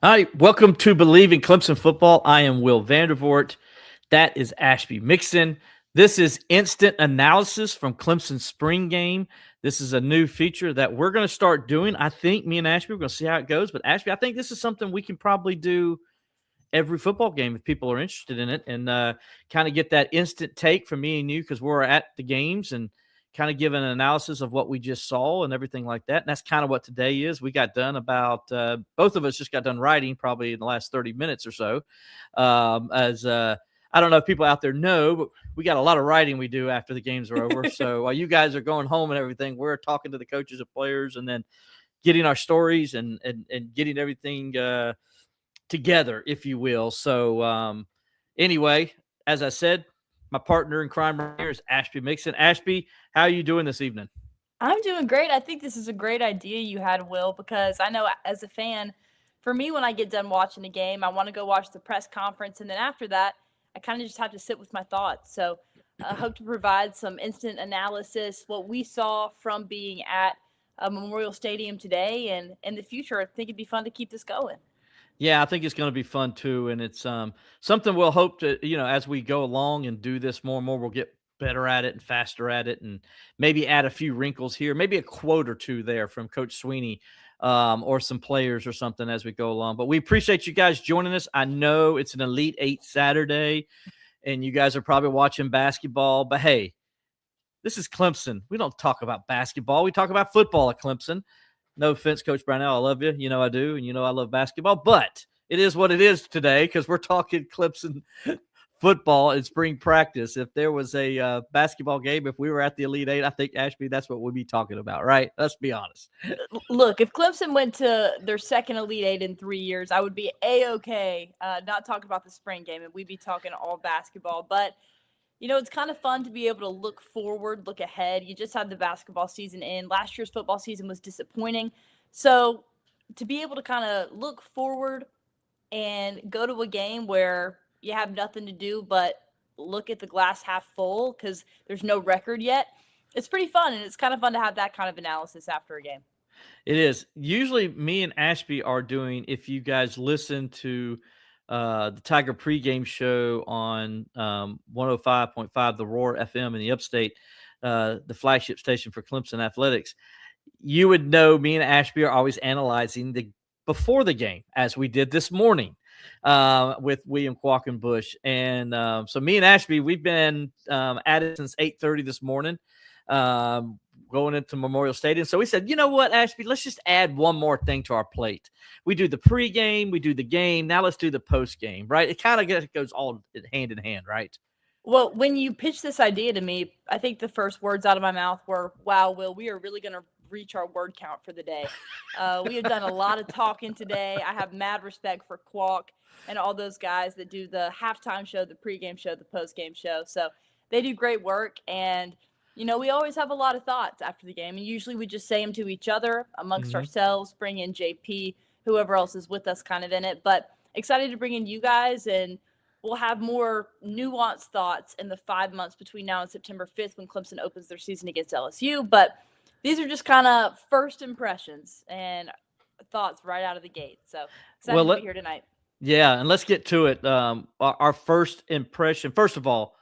All right, welcome to Bleav in Clemson football. I am Will Vandervort. That is Ashby Mixon. This is instant analysis from Clemson's spring game. This is a new feature that we're going to start doing. I think me and Ashby, we're going to see how it goes. But Ashby, I think this is something we can probably do every football game if people are interested in it, and kind of get that instant take from me and you because we're at the games and kind of give an analysis of what we just saw and everything like that. And that's kind of what today is. We got done about both of us just got done writing probably in the last 30 minutes or so. I don't know if people out there know, but we got a lot of writing we do after the games are over. So while you guys are going home and everything, we're talking to the coaches and players and then getting our stories and getting everything together, if you will. So anyway, as I said, my partner in crime right here is Ashby Mixon. Ashby, how are you doing this evening? I'm doing great. I think this is a great idea you had, Will, because I know as a fan, for me, when I get done watching a game, I want to go watch the press conference. And then after that, I kind of just have to sit with my thoughts. So I hope to provide some instant analysis, what we saw from being at Memorial Stadium today and in the future. I think it'd be fun to keep this going. Yeah, I think it's going to be fun too, and it's something we'll hope to, as we go along and do this more and more, we'll get better at it and faster at it, and maybe add a few wrinkles here, maybe a quote or two there from Coach Swinney, or some players or something as we go along. But we appreciate you guys joining us. I know it's an Elite Eight Saturday, and you guys are probably watching basketball, but hey, this is Clemson. We don't talk about basketball. We talk about football at Clemson. No offense, Coach Brownell. I love you. You know I do. And you know I love basketball. But it is what it is today because we're talking Clemson football and spring practice. If there was a basketball game, if we were at the Elite Eight, I think, Ashby, that's what we'd be talking about, right? Let's be honest. Look, if Clemson went to their second Elite Eight in 3 years, I would be A-okay, not talking about the spring game, and we'd be talking all basketball. But it's kind of fun to be able to look forward, look ahead. You just had the basketball season in. Last year's football season was disappointing. So to be able to kind of look forward and go to a game where you have nothing to do but look at the glass half full because there's no record yet, it's pretty fun. And it's kind of fun to have that kind of analysis after a game. It is. Usually me and Ashby are doing, if you guys listen to the Tiger pregame show on 105.5 The Roar FM in the upstate, the flagship station for Clemson Athletics, you would know me and Ashby are always analyzing before the game, as we did this morning with William Qualkenbush. And so me and Ashby, we've been at it since 8:30 this morning. Going into Memorial Stadium. So we said, you know what, Ashby, let's just add one more thing to our plate. We do the pregame, we do the game. Now let's do the postgame, right? It kind of goes all hand in hand, right? Well, when you pitched this idea to me, I think the first words out of my mouth were, wow, Will, we are really going to reach our word count for the day. We have done a lot of talking today. I have mad respect for Qualk and all those guys that do the halftime show, the pregame show, the postgame show. So they do great work. And we always have a lot of thoughts after the game, and usually we just say them to each other amongst ourselves, bring in JP, whoever else is with us kind of in it. But excited to bring in you guys, and we'll have more nuanced thoughts in the 5 months between now and September 5th when Clemson opens their season against LSU. But these are just kind of first impressions and thoughts right out of the gate. So excited to be here tonight. Yeah, and let's get to it. Our first impression, first of all,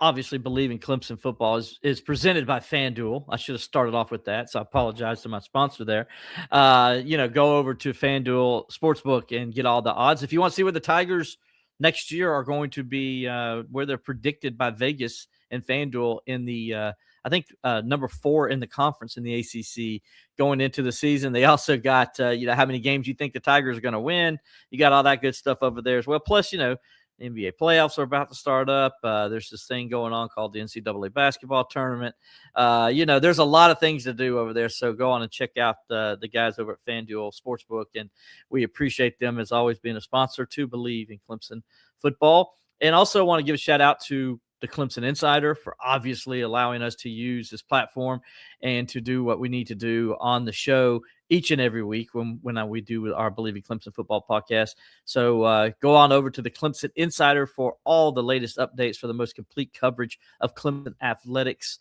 obviously Bleav in Clemson football is presented by FanDuel. I should have started off with that, so I apologize to my sponsor there. Go over to FanDuel Sportsbook and get all the odds. If you want to see where the Tigers next year are going to be, where they're predicted by Vegas and FanDuel in the I think number 4 in the conference in the ACC going into the season. They also got how many games you think the Tigers are going to win. You got all that good stuff over there as well. Plus, NBA playoffs are about to start up. There's this thing going on called the NCAA basketball tournament. There's a lot of things to do over there. So go on and check out the guys over at FanDuel Sportsbook. And we appreciate them as always being a sponsor to Bleav in Clemson football. And also want to give a shout out to the Clemson Insider for obviously allowing us to use this platform and to do what we need to do on the show each and every week when we do our Bleav in Clemson football podcast. So go on over to the Clemson Insider for all the latest updates for the most complete coverage of Clemson athletics.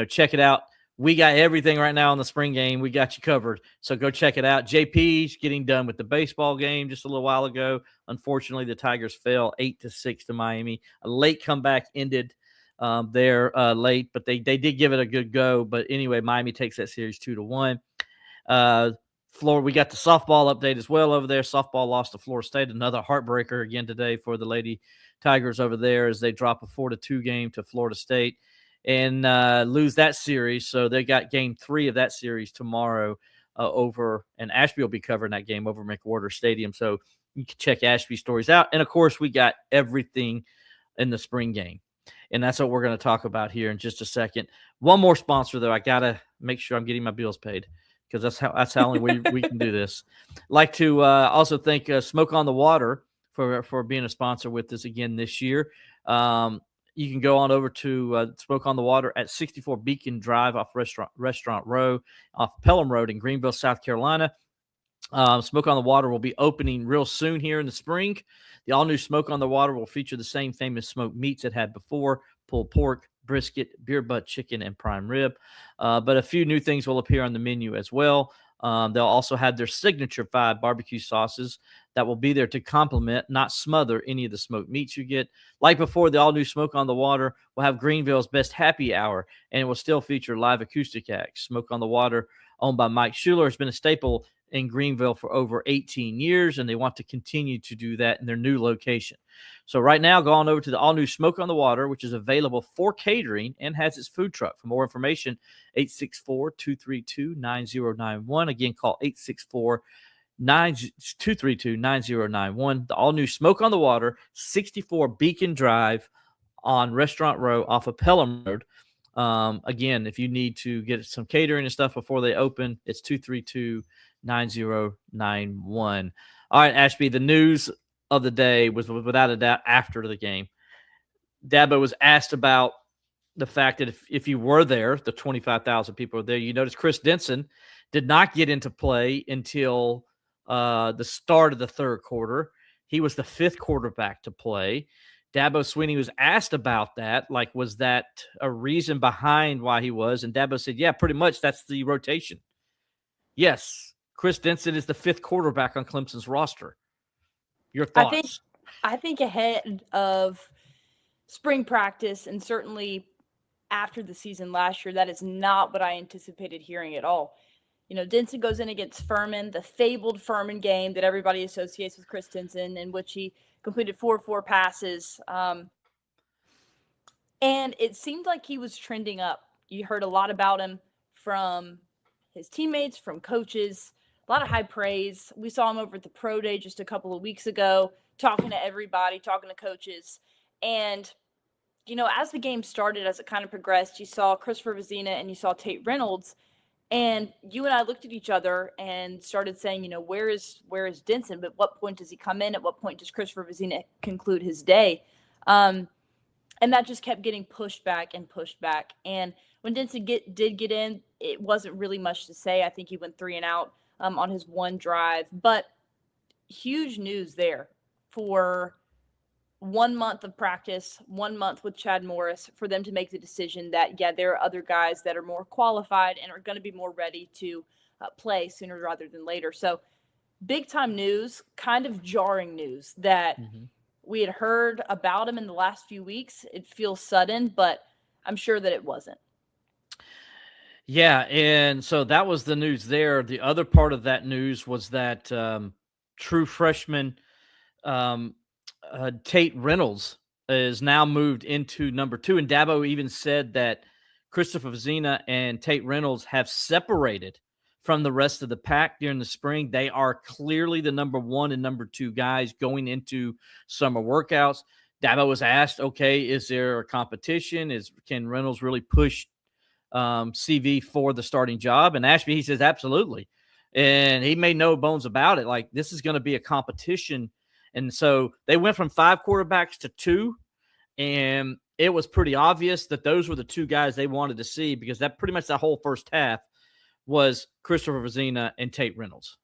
Check it out. We got everything right now on the spring game. We got you covered. So go check it out. JP's getting done with the baseball game just a little while ago. Unfortunately, the Tigers fell 8-6 to Miami. A late comeback ended there late, but they did give it a good go. But anyway, Miami takes that series 2-1. Florida, we got the softball update as well over there. Softball lost to Florida State. Another heartbreaker again today for the Lady Tigers over there as they drop a 4-2 game to Florida State and lose that series. So they got game 3 of that series tomorrow over, and Ashby will be covering that game over McWhorter Stadium. So you can check Ashby stories out. And, of course, we got everything in the spring game. And that's what we're going to talk about here in just a second. One more sponsor, though. I got to make sure I'm getting my bills paid because that's how only we can do this. Like to also thank Smoke on the Water for being a sponsor with us again this year. You can go on over to Smoke on the Water at 64 Beacon Drive off Restaurant Row, off Pelham Road in Greenville, South Carolina. Smoke on the Water will be opening real soon here in the spring. The all-new Smoke on the Water will feature the same famous smoked meats it had before: pulled pork, brisket, beer butt chicken, and prime rib. But a few new things will appear on the menu as well. They'll also have their signature 5 barbecue sauces that will be there to complement, not smother, any of the smoked meats you get. Like before, the all-new Smoke on the Water will have Greenville's best happy hour, and it will still feature live acoustic acts. Smoke on the Water, owned by Mike Schuler, has been a staple in Greenville for over 18 years, and they want to continue to do that in their new location. So right now, go on over to the all-new Smoke on the Water, which is available for catering and has its food truck. For more information, 864-232-9091. Again, call 864-232-9091. The all-new Smoke on the Water, 64 Beacon Drive on Restaurant Row off of Pelham Road. Again, if you need to get some catering and stuff before they open, it's 232-9091. All right, Ashby, the news of the day was without a doubt after the game. Dabo was asked about the fact that if you were there, the 25,000 people were there, you notice Chris Denson did not get into play until the start of the third quarter. He was the 5th quarterback to play. Dabo Swinney was asked about that. Like, was that a reason behind why he was? And Dabo said, yeah, pretty much that's the rotation. Yes, Chris Denson is the 5th quarterback on Clemson's roster. Your thoughts? I think ahead of spring practice and certainly after the season last year, that is not what I anticipated hearing at all. You know, Denson goes in against Furman, the fabled Furman game that everybody associates with Chris Denson, in which he completed 4 passes. And it seemed like he was trending up. You heard a lot about him from his teammates, from coaches, a lot of high praise. We saw him over at the Pro Day just a couple of weeks ago, talking to everybody, talking to coaches. And, you know, as the game started, as it kind of progressed, you saw Christopher Vizina and you saw Tate Reynolds. And you and I looked at each other and started saying, you know, where is Denson? But what point does he come in? At what point does Christopher Vizina conclude his day? And that just kept getting pushed back and pushed back. And when Denson did get in, it wasn't really much to say. I think he went 3 and out on his one drive. But huge news there for 1 month of practice, 1 month with Chad Morris, for them to make the decision that, yeah, there are other guys that are more qualified and are going to be more ready to play sooner rather than later. So big time news, kind of jarring news that we had heard about him in the last few weeks. It feels sudden, but I'm sure that it wasn't. Yeah, and so that was the news there. The other part of that news was that true freshman Tate Reynolds is now moved into number 2. And Dabo even said that Christopher Vizina and Tate Reynolds have separated from the rest of the pack during the spring. They are clearly the number 1 and number 2 guys going into summer workouts. Dabo was asked, okay, is there a competition? Can Reynolds really push CV for the starting job? And Ashby, he says, absolutely. And he made no bones about it. Like, this is going to be a competition. And so they went from 5 quarterbacks to 2, and it was pretty obvious that those were the 2 guys they wanted to see, because that pretty much that whole first half was Christopher Vizina and Tate Reynolds.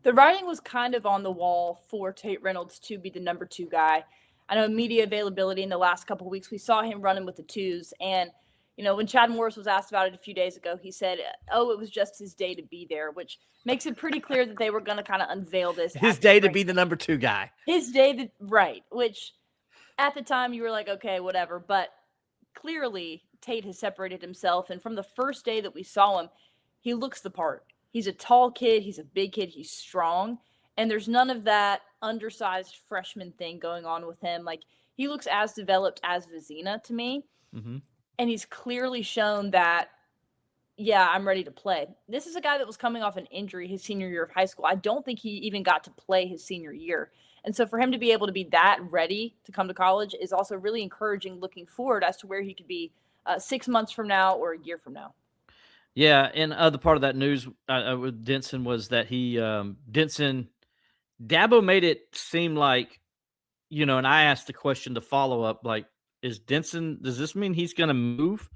The writing was kind of on the wall for Tate Reynolds to be the number 2 guy. I know media availability in the last couple of weeks, we saw him running with the 2s, and When Chad Morris was asked about it a few days ago, he said, "Oh, it was just his day to be there," which makes it pretty clear that they were going to kind of unveil this. His day to be the number 2 guy. His day, right? Which at the time you were like, okay, whatever. But clearly, Tate has separated himself, and from the first day that we saw him, he looks the part. He's a tall kid. He's a big kid. He's strong, and there's none of that undersized freshman thing going on with him. Like, he looks as developed as Vizina to me. Mm-hmm. And he's clearly shown that, yeah, I'm ready to play. This is a guy that was coming off an injury his senior year of high school. I don't think he even got to play his senior year. And so for him to be able to be that ready to come to college is also really encouraging looking forward as to where he could be 6 months from now or a year from now. Yeah, and other part of that news with Denson was that Dabo made it seem like, and I asked the question to follow up, like, does this mean he's going to move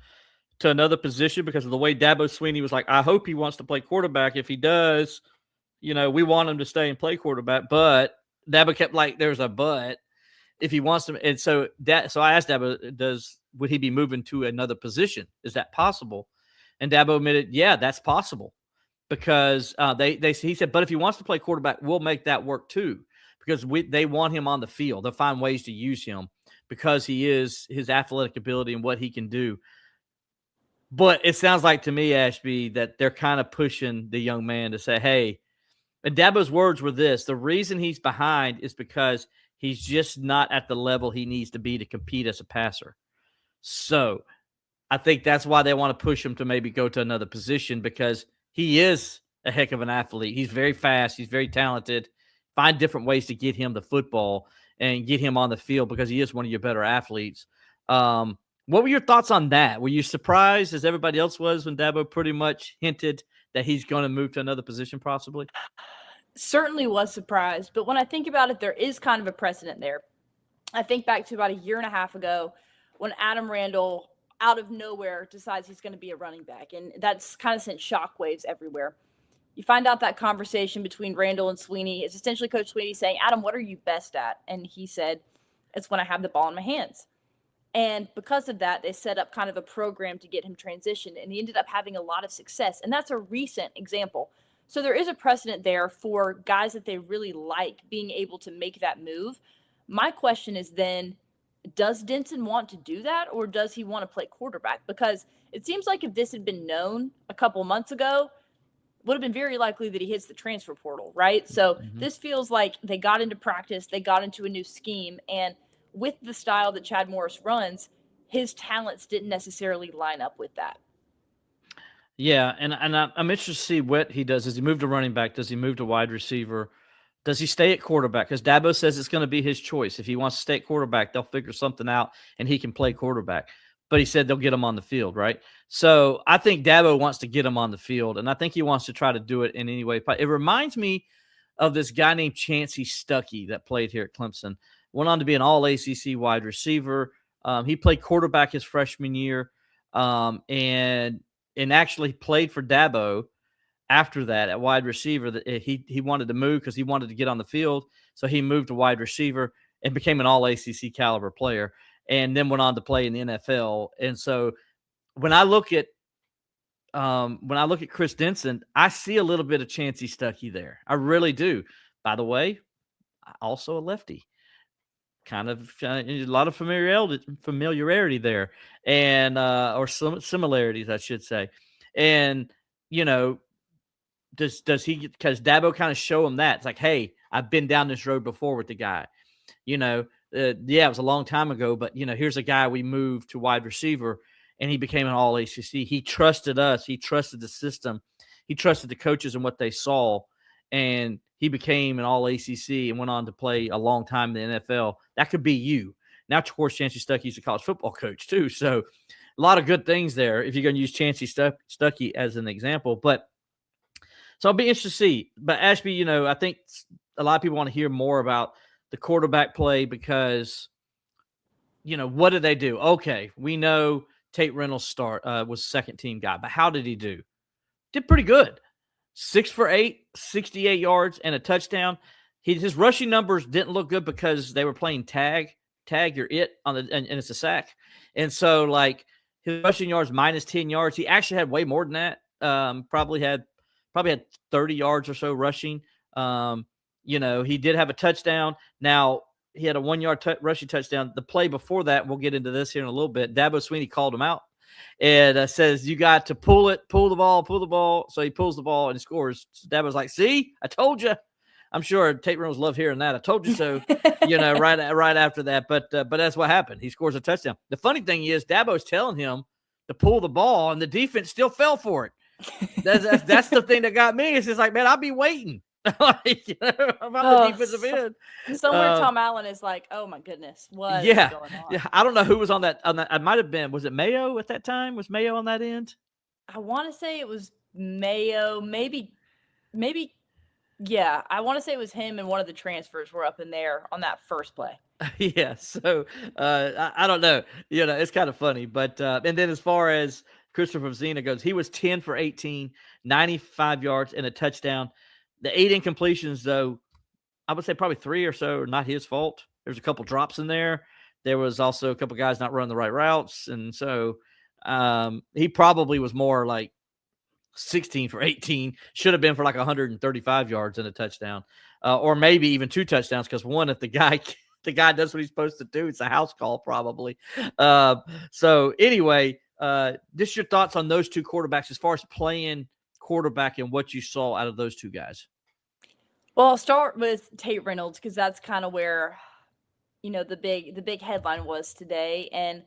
to another position? Because of the way Dabo Swinney was like, I hope he wants to play quarterback. If he does, we want him to stay and play quarterback. But Dabo kept like, there's a but if he wants to. And so I asked Dabo, would he be moving to another position? Is that possible? And Dabo admitted, yeah, that's possible. Because he said, but if he wants to play quarterback, we'll make that work too. Because they want him on the field. They'll find ways to use him because he is his athletic ability and what he can do. But it sounds like to me, Ashby, that they're kind of pushing the young man to say, hey, and Dabo's words were this: the reason he's behind is because he's just not at the level he needs to be to compete as a passer. So I think that's why they want to push him to maybe go to another position, because he is a heck of an athlete. He's very fast. He's very talented. Find different ways to get him the football and get him on the field, because he is one of your better athletes. What were your thoughts on that? Were you surprised, as everybody else was, when Dabo pretty much hinted that he's going to move to another position possibly? Certainly was surprised. But when I think about it, there is kind of a precedent there. I think back to about a year and a half ago when Adam Randall, out of nowhere, decides he's going to be a running back. And that's kind of sent shockwaves everywhere. You find out that conversation between Randall and Swinney is essentially Coach Swinney saying, Adam, what are you best at? And he said, it's when I have the ball in my hands. And because of that, they set up kind of a program to get him transitioned, and he ended up having a lot of success. And that's a recent example. So there is a precedent there for guys that they really like being able to make that move. My question is then, does Denson want to do that, or does he want to play quarterback? Because it seems like if this had been known a couple months ago, would have been very likely that he hits the transfer portal, right? So This feels like they got into practice, they got into a new scheme, and with the style that Chad Morris runs, his talents didn't necessarily line up with that. Yeah, and I'm interested to see what he does. Does he move to running back? Does he move to wide receiver? Does he stay at quarterback? Because Dabo says it's going to be his choice. If he wants to stay at quarterback, they'll figure something out, and he can play quarterback. But he said they'll get him on the field, right? So I think Dabo wants to get him on the field, and I think he wants to try to do it in any way. It reminds me of this guy named Chancey Stuckey that played here at Clemson. Went on to be an all-ACC wide receiver. He played quarterback his freshman year, and actually played for Dabo after that at wide receiver. That he wanted to move because he wanted to get on the field, so he moved to wide receiver and became an all-ACC caliber player, and then went on to play in the NFL. And so when I look at Chris Denson, I see a little bit of Chancey Stuckey there. I really do. By the way, also a lefty. Kind of a lot of familiarity there, and or some similarities, I should say. And does he, because Dabo kind of show him that it's like, hey, I've been down this road before with the guy. Yeah, it was a long time ago, but here's a guy we moved to wide receiver, and he became an all ACC. He trusted us. He trusted the system. He trusted the coaches and what they saw, and he became an all ACC and went on to play a long time in the NFL. That could be you. Now, of course, Chancey Stuckey's a college football coach too. So a lot of good things there if you're going to use Chancey Stuckey as an example. But so I'll be interested to see. But Ashby, I think a lot of people want to hear more about the quarterback play because, what did they do? Okay, we know Tate Reynolds was second team guy, but how did he do? Did pretty good. 6 for 8, 68 yards, and a touchdown. His rushing numbers didn't look good because they were playing tag. Tag, you're it and it's a sack. And so, his rushing yards minus 10 yards. He actually had way more than that. Probably had 30 yards or so rushing. He did have a touchdown. Now, he had a 1 yard rushing touchdown. The play before that, we'll get into this here in a little bit. Dabo Swinney called him out and says, you got to pull the ball. So he pulls the ball and he scores. So Dabo's like, see, I told you. I'm sure Tate Reynolds loved hearing that. I told you so, right after that. But that's what happened. He scores a touchdown. The funny thing is Dabo's telling him to pull the ball and the defense still fell for it. That's the thing that got me. It's just like, man, I'll be waiting. About the defensive end. Somewhere Tom Allen is like, oh my goodness, what is going on? Yeah, I don't know who was on that. I might have been. Was it Mayo at that time? Was Mayo on that end? I want to say it was Mayo. Maybe. Yeah, I want to say it was him and one of the transfers were up in there on that first play. Yeah, so I don't know. It's kind of funny. But and then as far as Christopher Zena goes, he was 10 for 18, 95 yards and a touchdown. The 8 incompletions, though, I would say probably 3 or so are not his fault. There's a couple drops in there. There was also a couple guys not running the right routes. And so he probably was more like 16 for 18, should have been for like 135 yards and a touchdown, or maybe even 2 touchdowns. Because one, if the guy does what he's supposed to do, it's a house call probably. So anyway, just your thoughts on those 2 quarterbacks as far as playing quarterback and what you saw out of those 2 guys. Well, I'll start with Tate Reynolds because that's kind of where, the big headline was today. And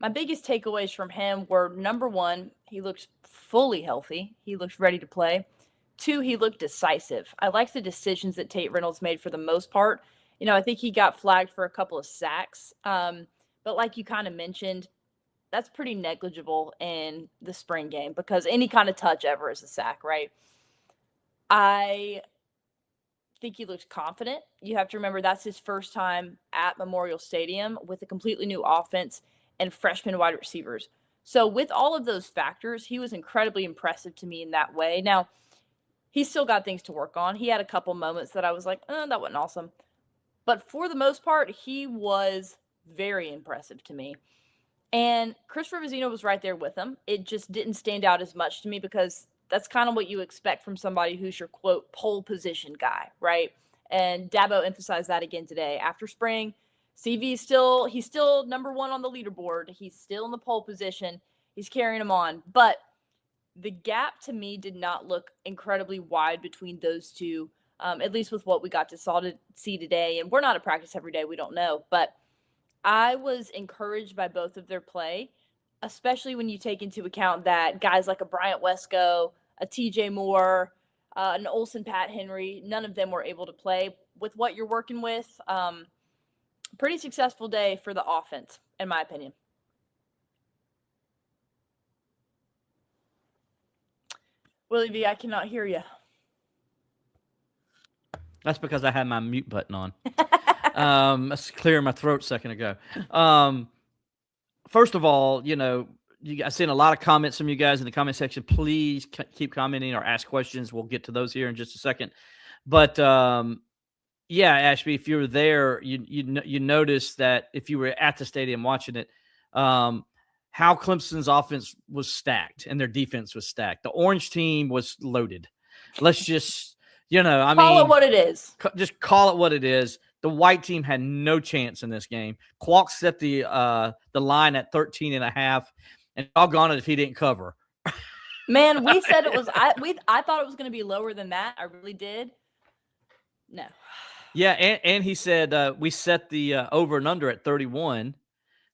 my biggest takeaways from him were, number 1, he looks fully healthy. He looks ready to play. 2, he looked decisive. I like the decisions that Tate Reynolds made for the most part. I think he got flagged for a couple of sacks. But like you kind of mentioned, that's pretty negligible in the spring game because any kind of touch ever is a sack, right? I think he looks confident. You have to remember that's his first time at Memorial Stadium with a completely new offense and freshman wide receivers. So with all of those factors, he was incredibly impressive to me in that way. Now, he's still got things to work on. He had a couple moments that I was like, that wasn't awesome. But for the most part, he was very impressive to me. And Chris Rivazino was right there with him. It just didn't stand out as much to me because that's kind of what you expect from somebody who's your, quote, pole position guy, right? And Dabo emphasized that again today. After spring, he's still number 1 on the leaderboard. He's still in the pole position. He's carrying him on. But the gap to me did not look incredibly wide between those 2, at least with what we got to see today. And we're not at practice every day. We don't know. But I was encouraged by both of their play, especially when you take into account that guys like a Bryant Wesco, a TJ Moore, an Olsen Pat Henry, none of them were able to play with what you're working with. Pretty successful day for the offense, in my opinion. Willie V, I cannot hear you. That's because I had my mute button on. That's clearing my throat a second ago. First of all, I've seen a lot of comments from you guys in the comment section. Please keep commenting or ask questions. We'll get to those here in just a second. But yeah, Ashby, if you were there, you noticed that if you were at the stadium watching it, how Clemson's offense was stacked and their defense was stacked. The orange team was loaded. Let's just, call it what it is. Just call it what it is. The white team had no chance in this game. Qualk set the line at 13.5, and doggone it if he didn't cover. Man, we said it was. I thought it was going to be lower than that. I really did. No. Yeah, and he said we set the over and under at 31,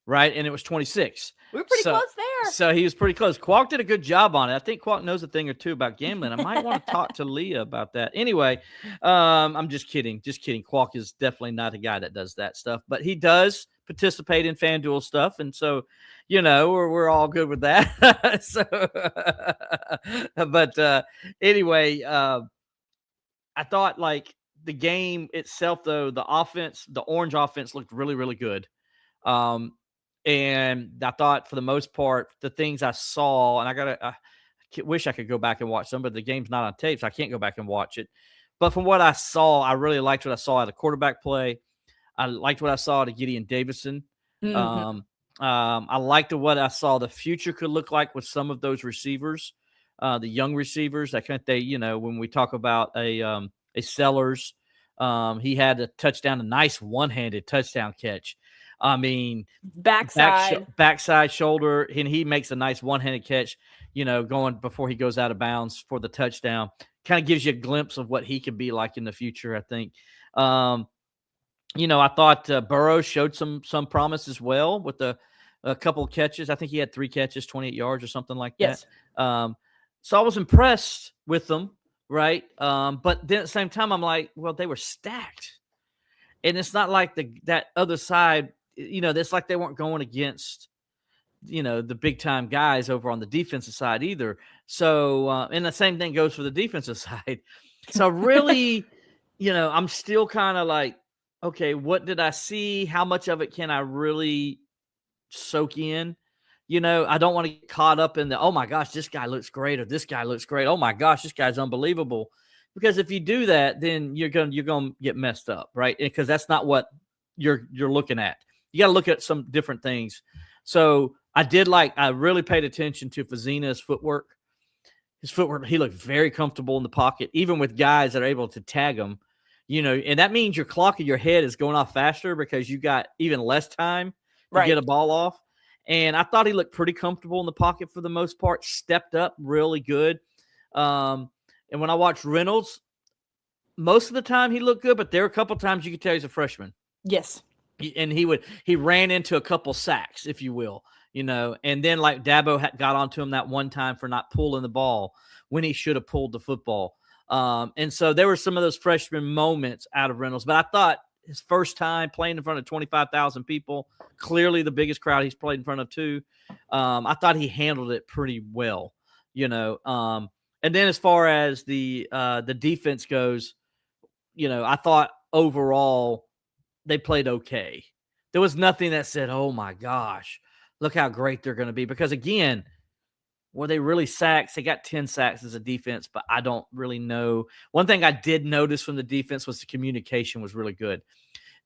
right? And it was 26. We were pretty close there. So he was pretty close. Qualk did a good job on it. I think Qualk knows a thing or two about gambling. I might want to talk to Leah about that. Anyway, I'm just kidding. Just kidding. Qualk is definitely not a guy that does that stuff, but he does participate in FanDuel stuff, and so we're all good with that. But anyway, I thought like the game itself, though, the orange offense looked really, really good. And I thought for the most part, the things I saw, and I wish I could go back and watch some, but the game's not on tape, so I can't go back and watch it. But from what I saw, I really liked what I saw out of quarterback play. I liked what I saw out of Gideon Davison. Mm-hmm. I liked what I saw the future could look like with some of those receivers, the young receivers. I think they, when we talk about a Sellers, he had a touchdown, a nice one-handed touchdown catch. I mean, backside shoulder, and he makes a nice one-handed catch, going before he goes out of bounds for the touchdown. Kind of gives you a glimpse of what he could be like in the future, I think. I thought Burrow showed some promise as well with a couple of catches. I think he had 3 catches, 28 yards or something like that. Yes. So I was impressed with them, right? But then at the same time, I'm like, well, they were stacked. And it's not like that other side, it's like they weren't going against, the big time guys over on the defensive side either. So, and the same thing goes for the defensive side. So really, I'm still kind of like, okay, what did I see? How much of it can I really soak in? I don't want to get caught up in the, oh my gosh, this guy looks great, or this guy looks great. Oh my gosh, this guy's unbelievable. Because if you do that, then you're going to get messed up, right? Because that's not what you're looking at. You got to look at some different things. So I really paid attention to Fazina's footwork. His footwork, he looked very comfortable in the pocket, even with guys that are able to tag him, and that means your clock of your head is going off faster because you got even less time to get a ball off. And I thought he looked pretty comfortable in the pocket for the most part, stepped up really good. And when I watched Reynolds, most of the time he looked good, but there were a couple times you could tell he's a freshman. Yes. And he ran into a couple sacks, if you will, and then like Dabo got onto him that one time for not pulling the ball when he should have pulled the football. And so there were some of those freshman moments out of Reynolds, but I thought his first time playing in front of 25,000 people, clearly the biggest crowd he's played in front of too. I thought he handled it pretty well, and then as far as the defense goes, I thought overall they played okay. There was nothing that said, oh my gosh, look how great they're going to be. Because again, were they really sacks? They got 10 sacks as a defense, but I don't really know. One thing I did notice from the defense was the communication was really good.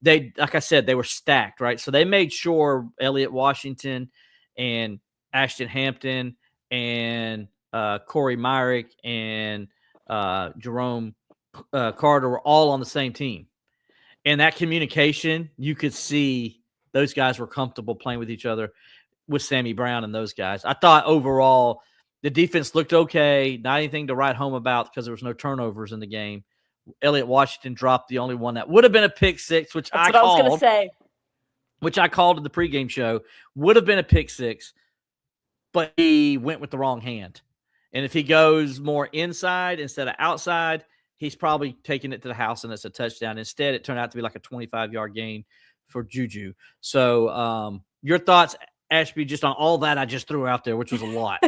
They, like I said, they were stacked, right? So they made sure Elliott Washington and Ashton Hampton and Corey Myrick and Jerome Carter were all on the same team. And that communication, you could see those guys were comfortable playing with each other, with Sammy Brown and those guys. I thought overall the defense looked okay, not anything to write home about because there was no turnovers in the game. Elliott Washington dropped the only one that would have been a pick six, which That's what I was going to say. Which I called in the pregame show, would have been a pick six, but he went with the wrong hand. And if he goes more inside instead of outside, he's probably taking it to the house and it's a touchdown. Instead, it turned out to be like a 25-yard gain for Juju. So your thoughts, Ashby, just on all that I just threw out there, which was a lot.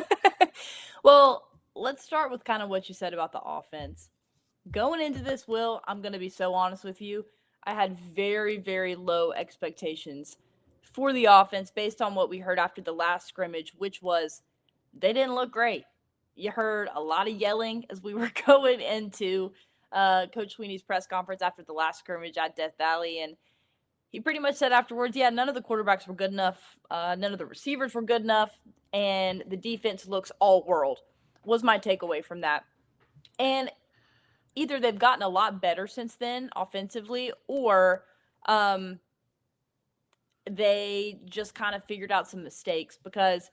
Well, let's start with kind of what you said about the offense. Going into this, Will, I'm going to be so honest with you. I had very, very low expectations for the offense based on what we heard after the last scrimmage, which was they didn't look great. You heard a lot of yelling as we were going into Coach Swinney's press conference after the last scrimmage at Death Valley. And he pretty much said afterwards, yeah, none of the quarterbacks were good enough. None of the receivers were good enough. And the defense looks all world was my takeaway from that. And either they've gotten a lot better since then offensively, or they just kind of figured out some mistakes, because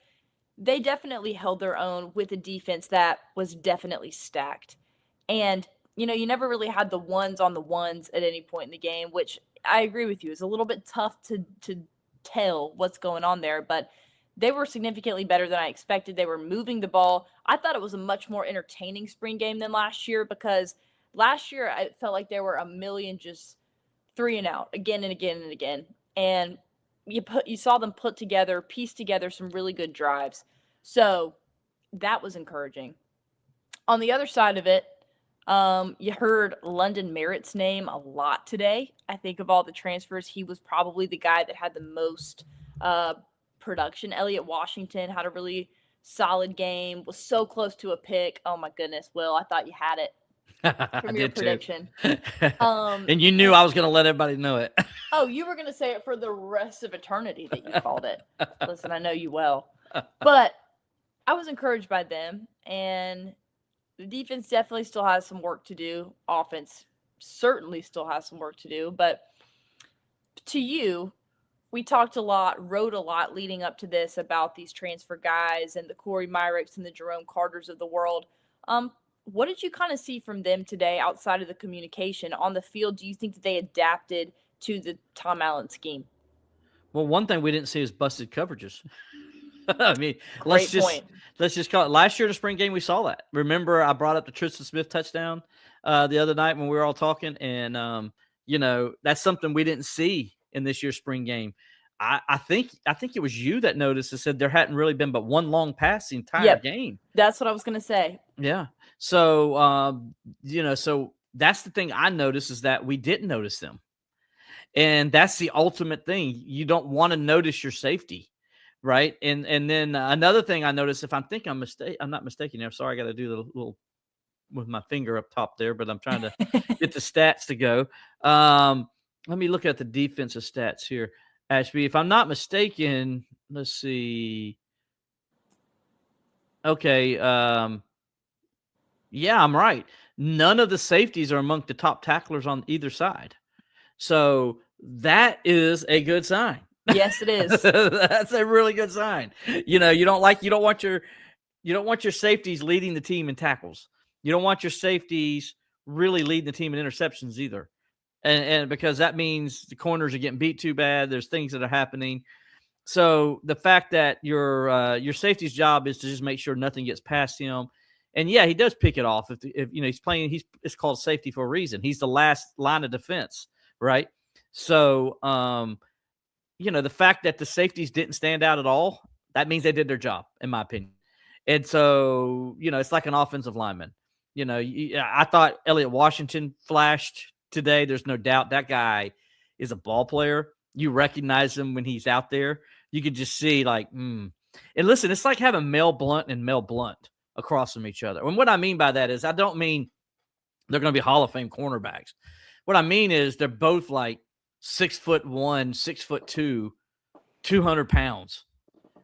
they definitely held their own with a defense that was definitely stacked. And, you never really had the ones on the ones at any point in the game, which I agree with you. It's a little bit tough to tell what's going on there, but they were significantly better than I expected. They were moving the ball. I thought it was a much more entertaining spring game than last year, because last year I felt like there were a million just 3 and out again and again and again. And you saw them piece together some really good drives. So that was encouraging. On the other side of it, you heard London Merritt's name a lot today. I think of all the transfers, he was probably the guy that had the most production. Elliott Washington had a really solid game, was so close to a pick. Oh my goodness, Will, I thought you had it. I from your did too. prediction. And you knew I was going to let everybody know it. Oh, you were going to say it for the rest of eternity that you called it. Listen, I know you well. But I was encouraged by them, and the defense definitely still has some work to do. Offense certainly still has some work to do. But to you, we talked a lot, wrote a lot leading up to this about these transfer guys and the Corey Myricks and the Jerome Carters of the world. What did you kind of see from them today outside of the communication on the field? Do you think that they adapted to the Tom Allen scheme? Well, one thing we didn't see is busted coverages. I mean, Great point. let's just call it. Last year in the spring game, we saw that. Remember, I brought up the Tristan Smith touchdown the other night when we were all talking, and that's something we didn't see in this year's spring game. I think it was you that noticed and said there hadn't really been but one long pass the entire game. That's what I was going to say. Yeah. So, so that's the thing I noticed is that we didn't notice them. And that's the ultimate thing. You don't want to notice your safety, right? And then another thing I noticed, if I'm not mistaken. I'm sorry, I got to do the little with my finger up top there, but I'm trying to get the stats to go. Let me look at the defensive stats here, Ashby. If I'm not mistaken, let's see. Okay. Yeah, I'm right. None of the safeties are among the top tacklers on either side. So that is a good sign. Yes, it is. That's a really good sign. You don't want your safeties leading the team in tackles. You don't want your safeties really leading the team in interceptions either. And because that means the corners are getting beat too bad. There's things that are happening. So the fact that your safety's job is to just make sure nothing gets past him. And yeah, he does pick it off. If he's playing, it's called safety for a reason. He's the last line of defense. Right. So, the fact that the safeties didn't stand out at all, that means they did their job, in my opinion. And so, it's like an offensive lineman. I thought Elliott Washington flashed today. There's no doubt that guy is a ball player. You recognize him when he's out there. You could just see And listen, it's like having Mel Blount and Mel Blount across from each other. And what I mean by that is I don't mean they're going to be Hall of Fame cornerbacks. What I mean is they're both like 6'1", 6'2", 200 pounds,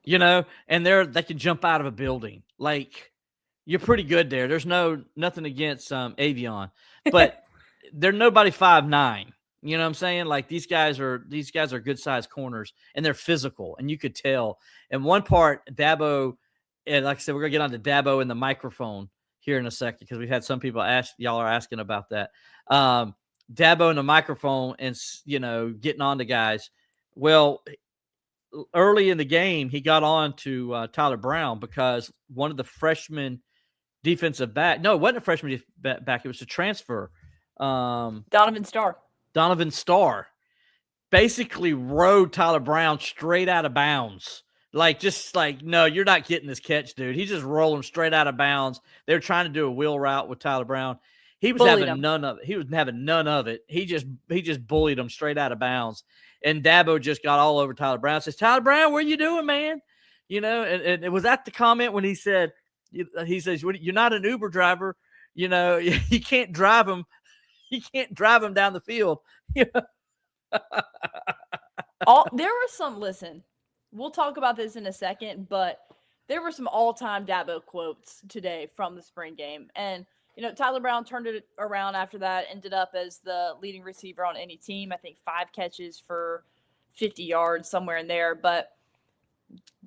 and they can jump out of a building. Like, you're pretty good there. There's nothing against Avion, but they're nobody 5'9". You know what I'm saying? Like, these guys are good sized corners, and they're physical, and you could tell. And one part, Dabo, and like I said, we're gonna get on to Dabo and the microphone here in a second because we've had some people y'all are asking about that. Dabo and the microphone and, getting on to guys. Well, early in the game, he got on to Tyler Brown because one of the freshman defensive back. No, it wasn't a freshman back. It was a transfer. Donovan Starr basically rode Tyler Brown straight out of bounds. No, you're not getting this catch, dude. He's just rolling straight out of bounds. They were trying to do a wheel route with Tyler Brown. He was having none of it. He was having none of it. He just bullied him straight out of bounds. And Dabo just got all over Tyler Brown. Says, Tyler Brown, what are you doing, man? And it was at the comment when he says, you're not an Uber driver. You can't drive him. You can't drive him down the field. There were some, listen, we'll talk about this in a second, but there were some all-time Dabo quotes today from the spring game. And Tyler Brown turned it around after that, ended up as the leading receiver on any team. I think 5 catches for 50 yards, somewhere in there. But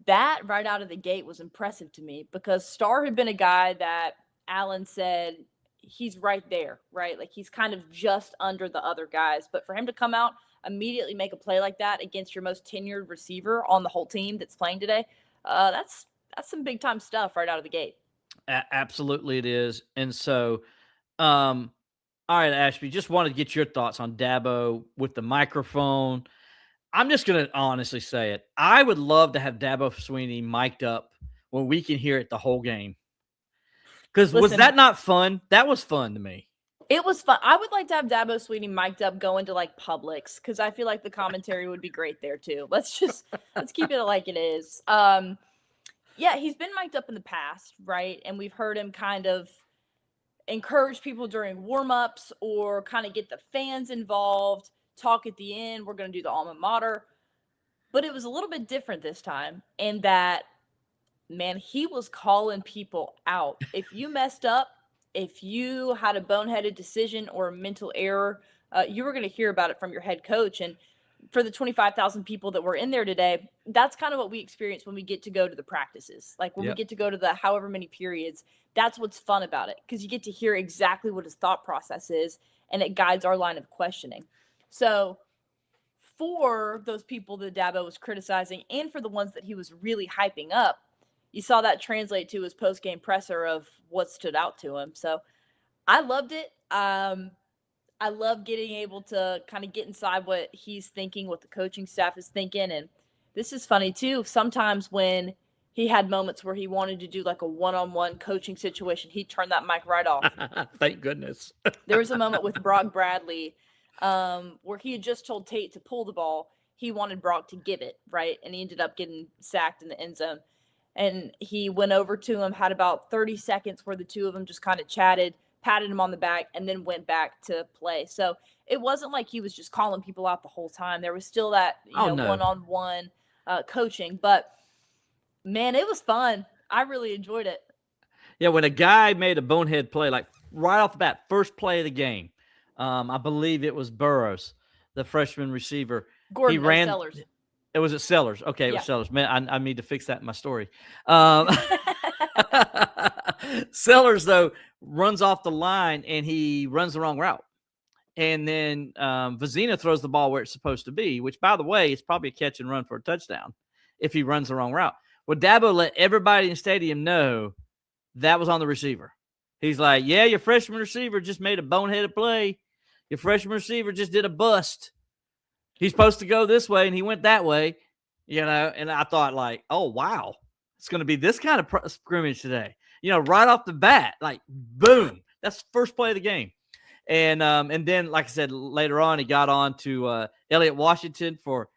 that right out of the gate was impressive to me because Starr had been a guy that Allen said he's right there, right? Like, he's kind of just under the other guys. But for him to come out, immediately make a play like that against your most tenured receiver on the whole team that's playing today, that's some big-time stuff right out of the gate. Absolutely it is. And so, all right, Ashby, just wanted to get your thoughts on Dabo with the microphone. I'm just going to honestly say it. I would love to have Dabo Swinney mic'd up when we can hear it the whole game. Because was that not fun? That was fun to me. It was fun. I would like to have Dabo Swinney mic'd up going to like Publix because I feel like the commentary would be great there too. Let's keep it like it is. Yeah, he's been mic'd up in the past, right? And we've heard him kind of encourage people during warm-ups or kind of get the fans involved, talk at the end. We're going to do the alma mater. But it was a little bit different this time in that, man, he was calling people out. If you messed up, if you had a boneheaded decision or a mental error, you were going to hear about it from your head coach. And for the 25,000 people that were in there today, that's kind of what we experience when we get to go to the practices. Like when we get to go to the however many periods, that's what's fun about it, because you get to hear exactly what his thought process is, and it guides our line of questioning. So for those people that Dabo was criticizing and for the ones that he was really hyping up, you saw that translate to his post-game presser of what stood out to him. So I loved it. I love getting able to kind of get inside what he's thinking, what the coaching staff is thinking. And this is funny too. Sometimes when he had moments where he wanted to do like a one-on-one coaching situation, he'd turn that mic right off. Thank goodness. There was a moment with Brock Bradley where he had just told Tate to pull the ball. He wanted Brock to give it, right? And he ended up getting sacked in the end zone. And he went over to him, had about 30 seconds where the two of them just kind of chatted, patted him on the back, and then went back to play. So it wasn't like he was just calling people out the whole time. There was still that one-on-one coaching. But, man, it was fun. I really enjoyed it. Yeah, when a guy made a bonehead play, like right off the bat, first play of the game, I Bleav it was Burrows, the freshman receiver. Gordon, he ran. Sellers. It was at Sellers. Okay, it was Sellers. Man, I need to fix that in my story. Sellers, though, runs off the line, and he runs the wrong route. And then Vizina throws the ball where it's supposed to be, which, by the way, is probably a catch and run for a touchdown if he runs the wrong route. Well, Dabo let everybody in the stadium know that was on the receiver. He's like, yeah, your freshman receiver just made a boneheaded play. Your freshman receiver just did a bust. He's supposed to go this way, and he went that way, and I thought, like, oh, wow, it's going to be this kind of scrimmage today. Right off the bat, like, boom, that's the first play of the game. And then, like I said, later on, he got on to Elliott Washington for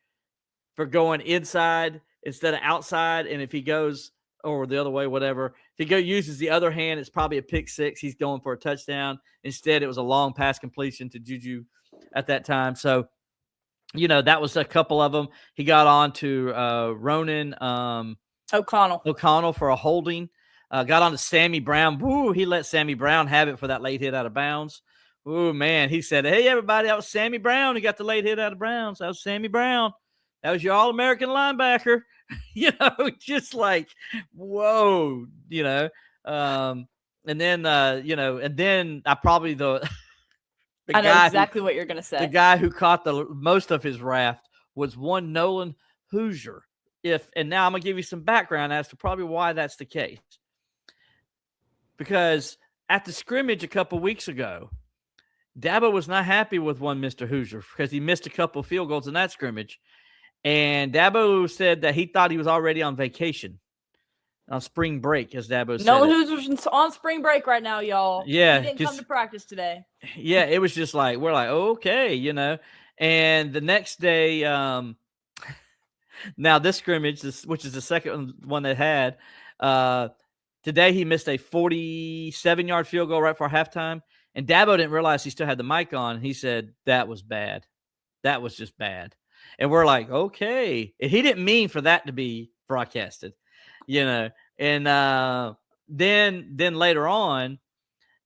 going inside instead of outside, and if he goes or the other way, whatever, if he uses the other hand, it's probably a pick six. He's going for a touchdown. Instead, it was a long pass completion to Juju at that time. So, that was a couple of them. He got on to Ronan O'Connell for a holding. Got on to Sammy Brown. Woo, he let Sammy Brown have it for that late hit out of bounds. Ooh, man, he said, hey, everybody, that was Sammy Brown. He got the late hit out of bounds. That was Sammy Brown. That was your All-American linebacker. Just like, whoa, and then, and then I probably I know exactly what you're going to say. The guy who caught the most of his raft was one Nolan Hoosier. And now I'm going to give you some background as to probably why that's the case. Because at the scrimmage a couple weeks ago, Dabo was not happy with one Mr. Hoosier because he missed a couple field goals in that scrimmage. And Dabo said that he thought he was already on vacation, on spring break, as Dabo said. Nolan Hoosier's on spring break right now, y'all. Yeah. He didn't come to practice today. Yeah, it was just like, we're like, okay, And the next day, now this scrimmage, which is the second one they had, today he missed a 47-yard field goal right before halftime. And Dabo didn't realize he still had the mic on. He said, that was bad. That was just bad. And we're like, okay. And he didn't mean for that to be broadcasted, And then later on,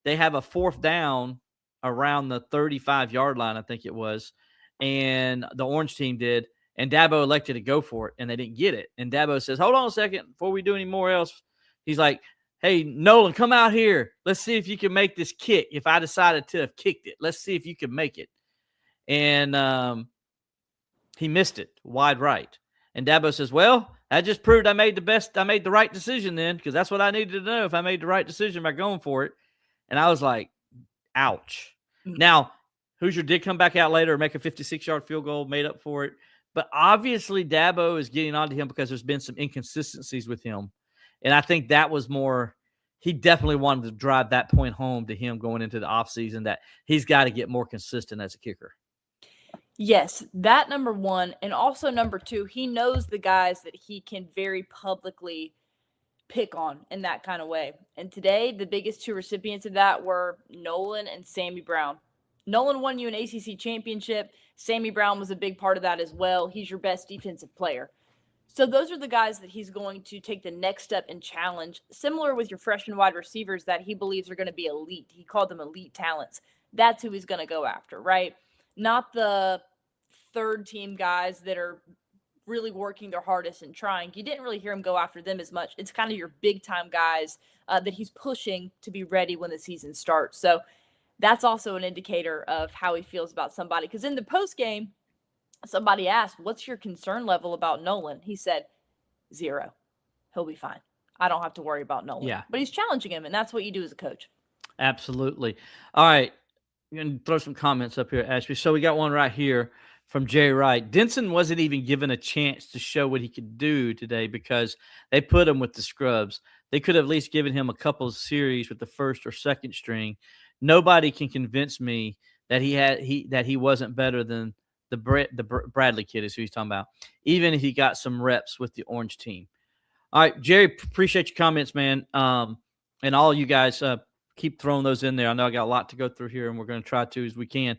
they have a fourth down around the 35-yard line, I think it was. And the orange team did. And Dabo elected to go for it, and they didn't get it. And Dabo says, hold on a second before we do any more else. He's like, hey, Nolan, come out here. Let's see if you can make this kick. If I decided to have kicked it, let's see if you can make it. And he missed it wide right. And Dabo says, well, that just proved I made the right decision then, because that's what I needed to know, if I made the right decision by going for it. And I was like, ouch. Now, Hoosier did come back out later and make a 56-yard field goal, made up for it. But obviously Dabo is getting on to him because there's been some inconsistencies with him. And I think that was more – he definitely wanted to drive that point home to him going into the offseason, that he's got to get more consistent as a kicker. Yes, that number one. And also number two, he knows the guys that he can very publicly pick on in that kind of way. And today, the biggest two recipients of that were Nolan and Sammy Brown. Nolan won you an ACC championship. Sammy Brown was a big part of that as well. He's your best defensive player. So those are the guys that he's going to take the next step and challenge, similar with your freshman wide receivers that he believes are going to be elite. He called them elite talents. That's who he's going to go after, right? Not the third team guys that are really working their hardest and trying. You didn't really hear him go after them as much. It's kind of your big time guys that he's pushing to be ready when the season starts. So that's also an indicator of how he feels about somebody. Because in the post game, somebody asked, "What's your concern level about Nolan?" He said, 0. He'll be fine. I don't have to worry about Nolan. Yeah. But he's challenging him, and that's what you do as a coach. Absolutely. All right. You're going to throw some comments up here, Ashby. So we got one right here from Jerry Wright. Denson wasn't even given a chance to show what he could do today because they put him with the scrubs. They could have at least given him a couple of series with the first or second string. Nobody can convince me that he wasn't better than the Bradley kid is who he's talking about, even if he got some reps with the orange team. All right, Jerry, appreciate your comments, man. And all you guys keep throwing those in there. I know I got a lot to go through here, and we're going to try to as we can.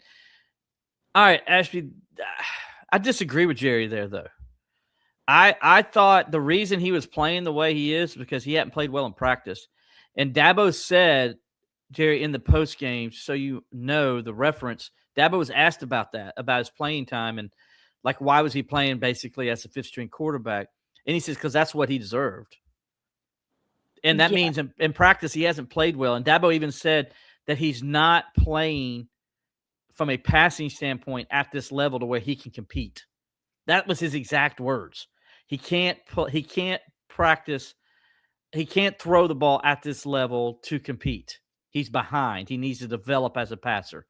All right, Ashby, I disagree with Jerry there, though. I thought the reason he was playing the way he is because he hadn't played well in practice. And Dabo said, Jerry, in the post game, so you know the reference, Dabo was asked about that, about his playing time and like why was he playing basically as a fifth-string quarterback. And he says because that's what he deserved. And that means in practice he hasn't played well. And Dabo even said that he's not playing from a passing standpoint at this level to where he can compete. That was his exact words. He can't practice. He can't throw the ball at this level to compete. He's behind. He needs to develop as a passer.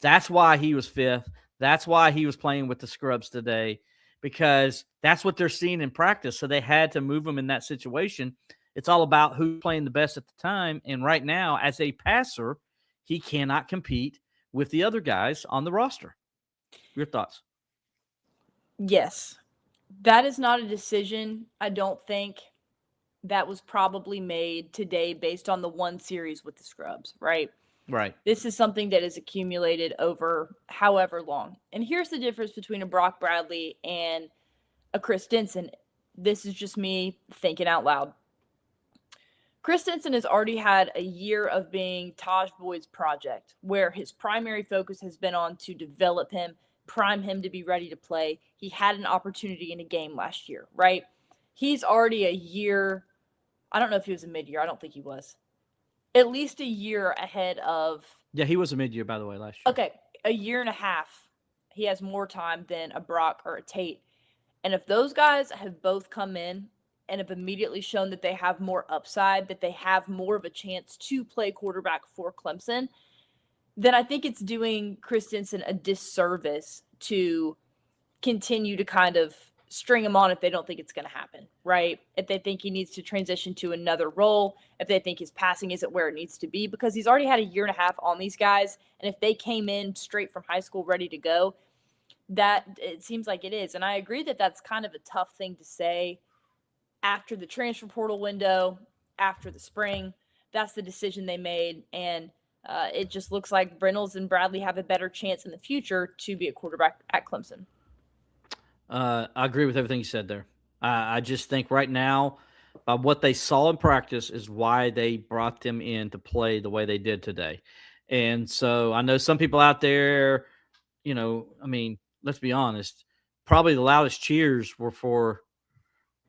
That's why he was fifth. That's why he was playing with the scrubs today, because that's what they're seeing in practice. So they had to move him in that situation. It's all about who's playing the best at the time. And right now, as a passer, he cannot compete with the other guys on the roster. Your thoughts? Yes. That is not a decision, I don't think, that was probably made today based on the one series with the scrubs, right? Right. This is something that is accumulated over however long. And here's the difference between a Brock Bradley and a Chris Denson. This is just me thinking out loud. Chris Denson has already had a year of being Taj Boyd's project, where his primary focus has been on to develop him, prime him to be ready to play. He had an opportunity in a game last year, right? He's already a year. I don't know if he was a mid-year. I don't think he was. At least a year ahead of. Yeah, he was a mid-year, by the way, last year. Okay, a year and a half. He has more time than a Brock or a Tate. And if those guys have both come in and have immediately shown that they have more upside, that they have more of a chance to play quarterback for Clemson, then I think it's doing Chris Denson a disservice to continue to kind of string him on if they don't think it's going to happen, right? If they think he needs to transition to another role, if they think his passing isn't where it needs to be, because he's already had a year and a half on these guys. And if they came in straight from high school ready to go, that it seems like it is. And I agree that that's kind of a tough thing to say after the transfer portal window, after the spring. That's the decision they made. And it just looks like Reynolds and Bradley have a better chance in the future to be a quarterback at Clemson. I agree with everything you said there. I just think right now, what they saw in practice is why they brought them in to play the way they did today. And so I know some people out there, you know, I mean, let's be honest, probably the loudest cheers were for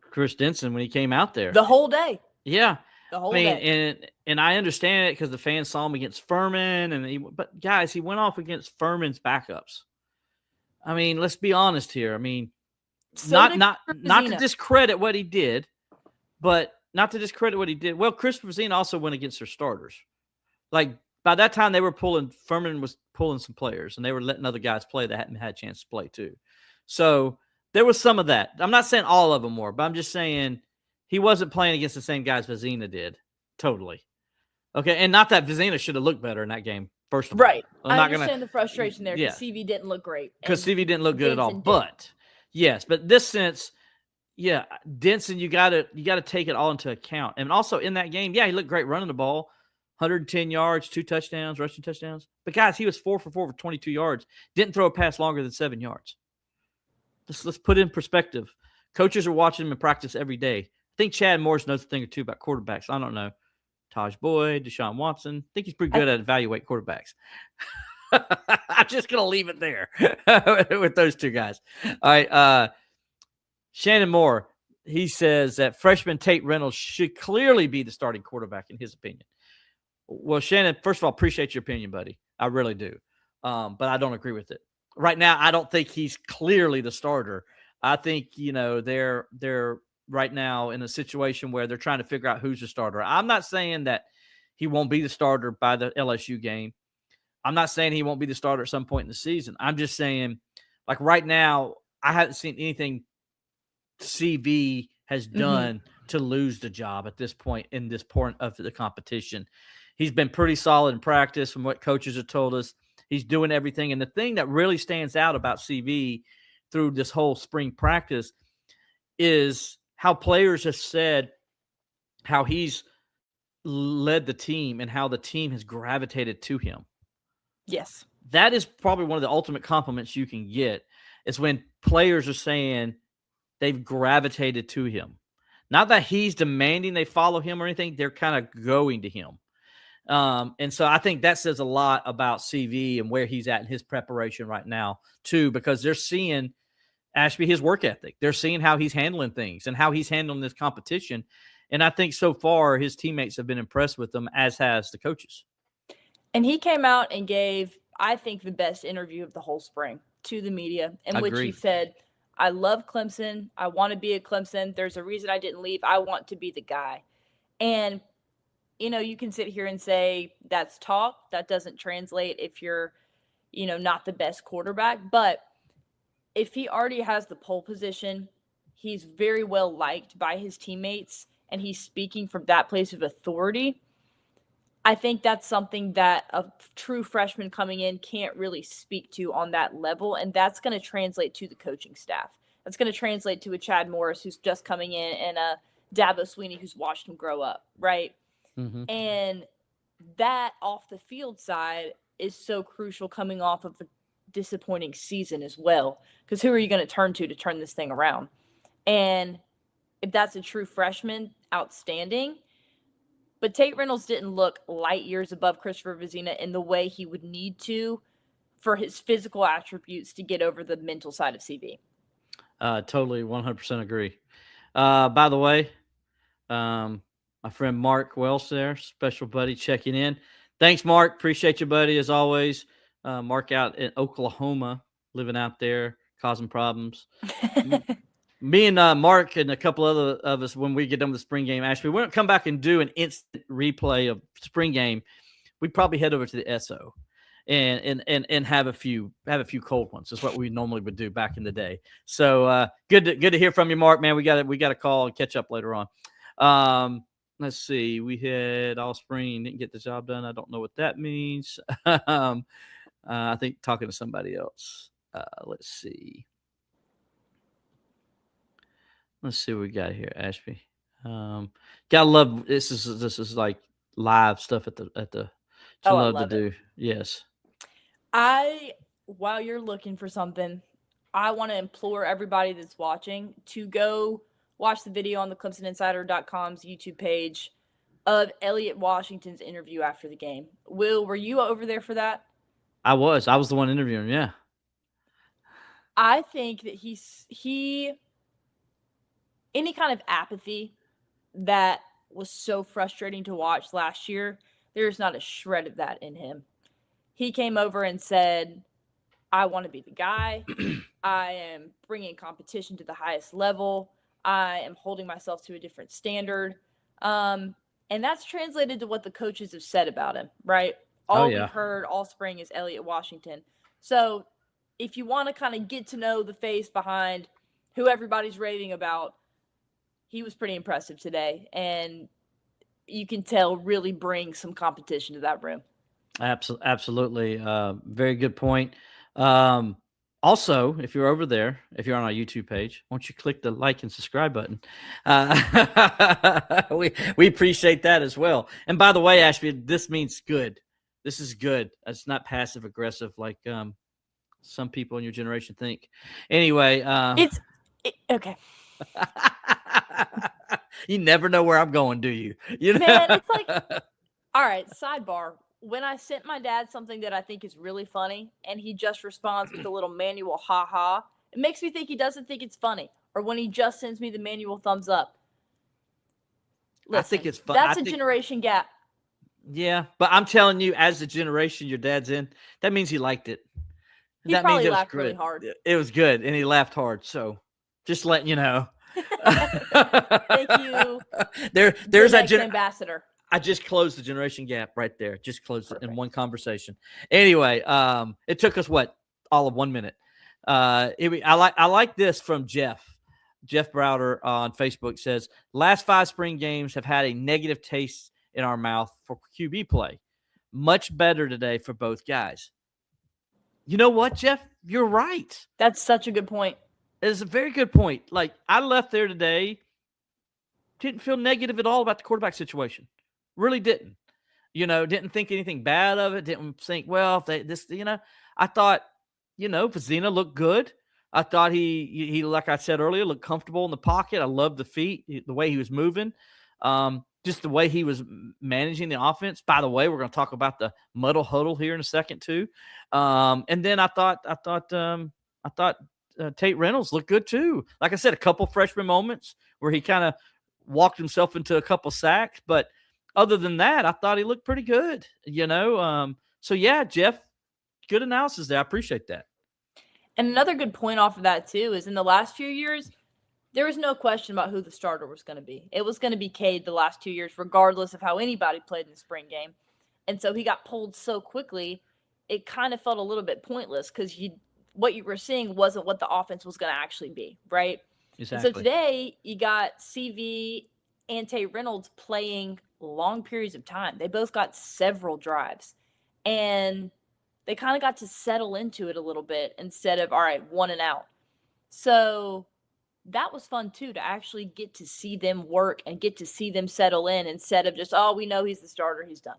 Chris Denson when he came out there. The whole day. Yeah. The whole day. And I understand it because the fans saw him against Furman. But, guys, he went off against Furman's backups. I mean, let's be honest here. I mean, not to discredit what he did, but not to discredit what he did. Well, Chris Frazina also went against their starters. Like, by that time, Furman was pulling some players, and they were letting other guys play that hadn't had a chance to play too. So there was some of that. I'm not saying all of them were, but I'm just saying he wasn't playing against the same guys Frazina did. Totally. Okay, and not that Frazina should have looked better in that game. First of all, right. I understand the frustration there because CV didn't look great. Because CV didn't look good at all. But, yes, but this sense, Yeah, Denson, you gotta take it all into account. And also in that game, yeah, he looked great running the ball, 110 yards, 2 touchdowns, rushing touchdowns. But guys, he was 4 for 4 for 22 yards. Didn't throw a pass longer than 7 yards. Let's put it in perspective. Coaches are watching him in practice every day. I think Chad Morris knows a thing or two about quarterbacks. I don't know. Taj Boyd, Deshaun Watson. I think he's pretty good at evaluating quarterbacks. I'm just gonna leave it there with those two guys. All right. Shannon Moore, he says that freshman Tate Reynolds should clearly be the starting quarterback in his opinion. Well, Shannon, first of all, appreciate your opinion, buddy. I really do. But I don't agree with it. Right now, I don't think he's clearly the starter. I think, they're right now in a situation where they're trying to figure out who's the starter. I'm not saying that he won't be the starter by the LSU game. I'm not saying he won't be the starter at some point in the season. I'm just saying, like right now, I haven't seen anything CV has done to lose the job at this point in this point of the competition. He's been pretty solid in practice from what coaches have told us. He's doing everything. And the thing that really stands out about CV through this whole spring practice is how players have said how he's led the team and how the team has gravitated to him. Yes. That is probably one of the ultimate compliments you can get is when players are saying they've gravitated to him. Not that he's demanding they follow him or anything. They're kind of going to him. And so I think that says a lot about CV and where he's at in his preparation right now, too, because they're seeing Ashby, his work ethic. They're seeing how he's handling things and how he's handling this competition. And I think so far his teammates have been impressed with him, as has the coaches. And he came out and gave, I think, the best interview of the whole spring to the media, in which he said, I love Clemson. I want to be at Clemson. There's a reason I didn't leave. I want to be the guy. And, you can sit here and say that's talk. That doesn't translate if you're, not the best quarterback. But if he already has the pole position, he's very well liked by his teammates, and he's speaking from that place of authority. I think that's something that a true freshman coming in can't really speak to on that level, and that's going to translate to the coaching staff. That's going to translate to a Chad Morris who's just coming in and a Dabo Swinney who's watched him grow up, right? Mm-hmm. And that off the field side is so crucial coming off of a disappointing season as well, because who are you going to turn this thing around? And if that's a true freshman, outstanding. But Tate Reynolds didn't look light years above Christopher Vezina in the way he would need to for his physical attributes to get over the mental side of CV. Totally 100% agree. By the way, my friend Mark Wells there, special buddy, checking in. Thanks, Mark. Appreciate you, buddy, as always. Mark out in Oklahoma, living out there, causing problems. Me and Mark and a couple other of us, when we get done with the spring game, Ashby, we don't come back and do an instant replay of spring game. We'd probably head over to the SO and have a few cold ones. That's what we normally would do back in the day. So good to hear from you, Mark. Man, we got to call and catch up later on. Let's see. We had all spring, didn't get the job done. I don't know what that means. I think talking to somebody else. Let's see. Let's see what we got here, Ashby. Gotta love this is like live stuff at the love to do. Yes. While you're looking for something, I want to implore everybody that's watching to go watch the video on the ClemsonInsider.com's YouTube page of Elliott Washington's interview after the game. Will, were you over there for that? I was the one interviewing. Yeah. I think that any kind of apathy that was so frustrating to watch last year, there's not a shred of that in him. He came over and said, I want to be the guy. I am bringing competition to the highest level. I am holding myself to a different standard. And that's translated to what the coaches have said about him, right? All we've heard all spring is Elliott Washington. So if you want to kind of get to know the face behind who everybody's raving about, he was pretty impressive today. And you can tell really brings some competition to that room. Absolutely. Very good point. Also, if you're over there, if you're on our YouTube page, why don't you click the like and subscribe button? We appreciate that as well. And by the way, Ashby, this means good. This is good. It's not passive aggressive like some people in your generation think. Anyway, okay. You never know where I'm going, do you? You know? Man, it's like, all right, sidebar. When I sent my dad something that I think is really funny and he just responds with a little manual ha ha, it makes me think he doesn't think it's funny. Or when he just sends me the manual thumbs up. Listen, I think it's fun. That's a generation gap. Yeah, but I'm telling you, as the generation your dad's in, that means he liked it. He probably laughed really hard. It was good, and he laughed hard. So, just letting you know. Thank you. There's that ambassador. I just closed the generation gap right there. Just closed it in one conversation. Anyway, it took us all of 1 minute. I like this from Jeff. Jeff Browder on Facebook says, last 5 spring games have had a negative taste in our mouth for QB play. Much better today for both guys. You know what, Jeff? You're right. That's such a good point. It's a very good point. Like, I left there today, didn't feel negative at all about the quarterback situation. Really didn't. Didn't think anything bad of it. Didn't think, well, I thought, Vizina looked good. I thought he, like I said earlier, looked comfortable in the pocket. I loved the feet, the way he was moving, just the way he was managing the offense. By the way, we're going to talk about the muddle huddle here in a second too. And then I thought Tate Reynolds looked good too. Like I said, a couple freshman moments where he kind of walked himself into a couple sacks, but other than that, I thought he looked pretty good. So yeah, Jeff, good analysis there. I appreciate that. And another good point off of that too is in the last few years, there was no question about who the starter was going to be. It was going to be Cade the last 2 years, regardless of how anybody played in the spring game. And so he got pulled so quickly, it kind of felt a little bit pointless because what you were seeing wasn't what the offense was going to actually be, right? Exactly. And so today you got CV and Tate Reynolds playing long periods of time. They both got several drives. And they kind of got to settle into it a little bit instead of, all right, 1 and out. So that was fun too, to actually get to see them work and get to see them settle in instead of just, oh, we know he's the starter, he's done.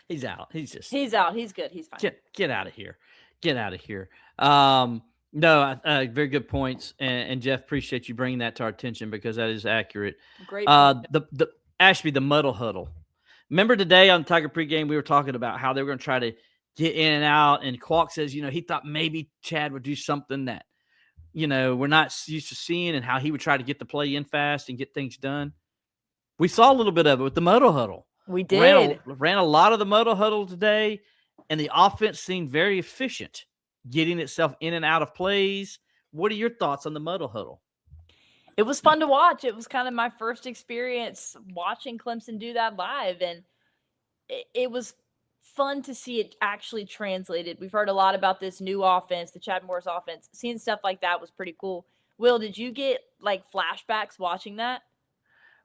He's out. He's out. He's good. He's fine. Get out of here. Get out of here. No, very good points. And Jeff, appreciate you bringing that to our attention because that is accurate. Great point. The Ashby, the muddle huddle. Remember today on Tiger pregame, we were talking about how they were going to try to get in and out. And Kwok says, he thought maybe Chad would do something that, we're not used to seeing, and how he would try to get the play in fast and get things done. We saw a little bit of it with the muddle huddle. We did. Ran a lot of the muddle huddle today, and the offense seemed very efficient, getting itself in and out of plays. What are your thoughts on the muddle huddle? It was fun to watch. It was kind of my first experience watching Clemson do that live, and it was fun to see it actually translated. We've heard a lot about this new offense, the Chad Morris offense. Seeing stuff like that was pretty cool. Will, did you get like flashbacks watching that?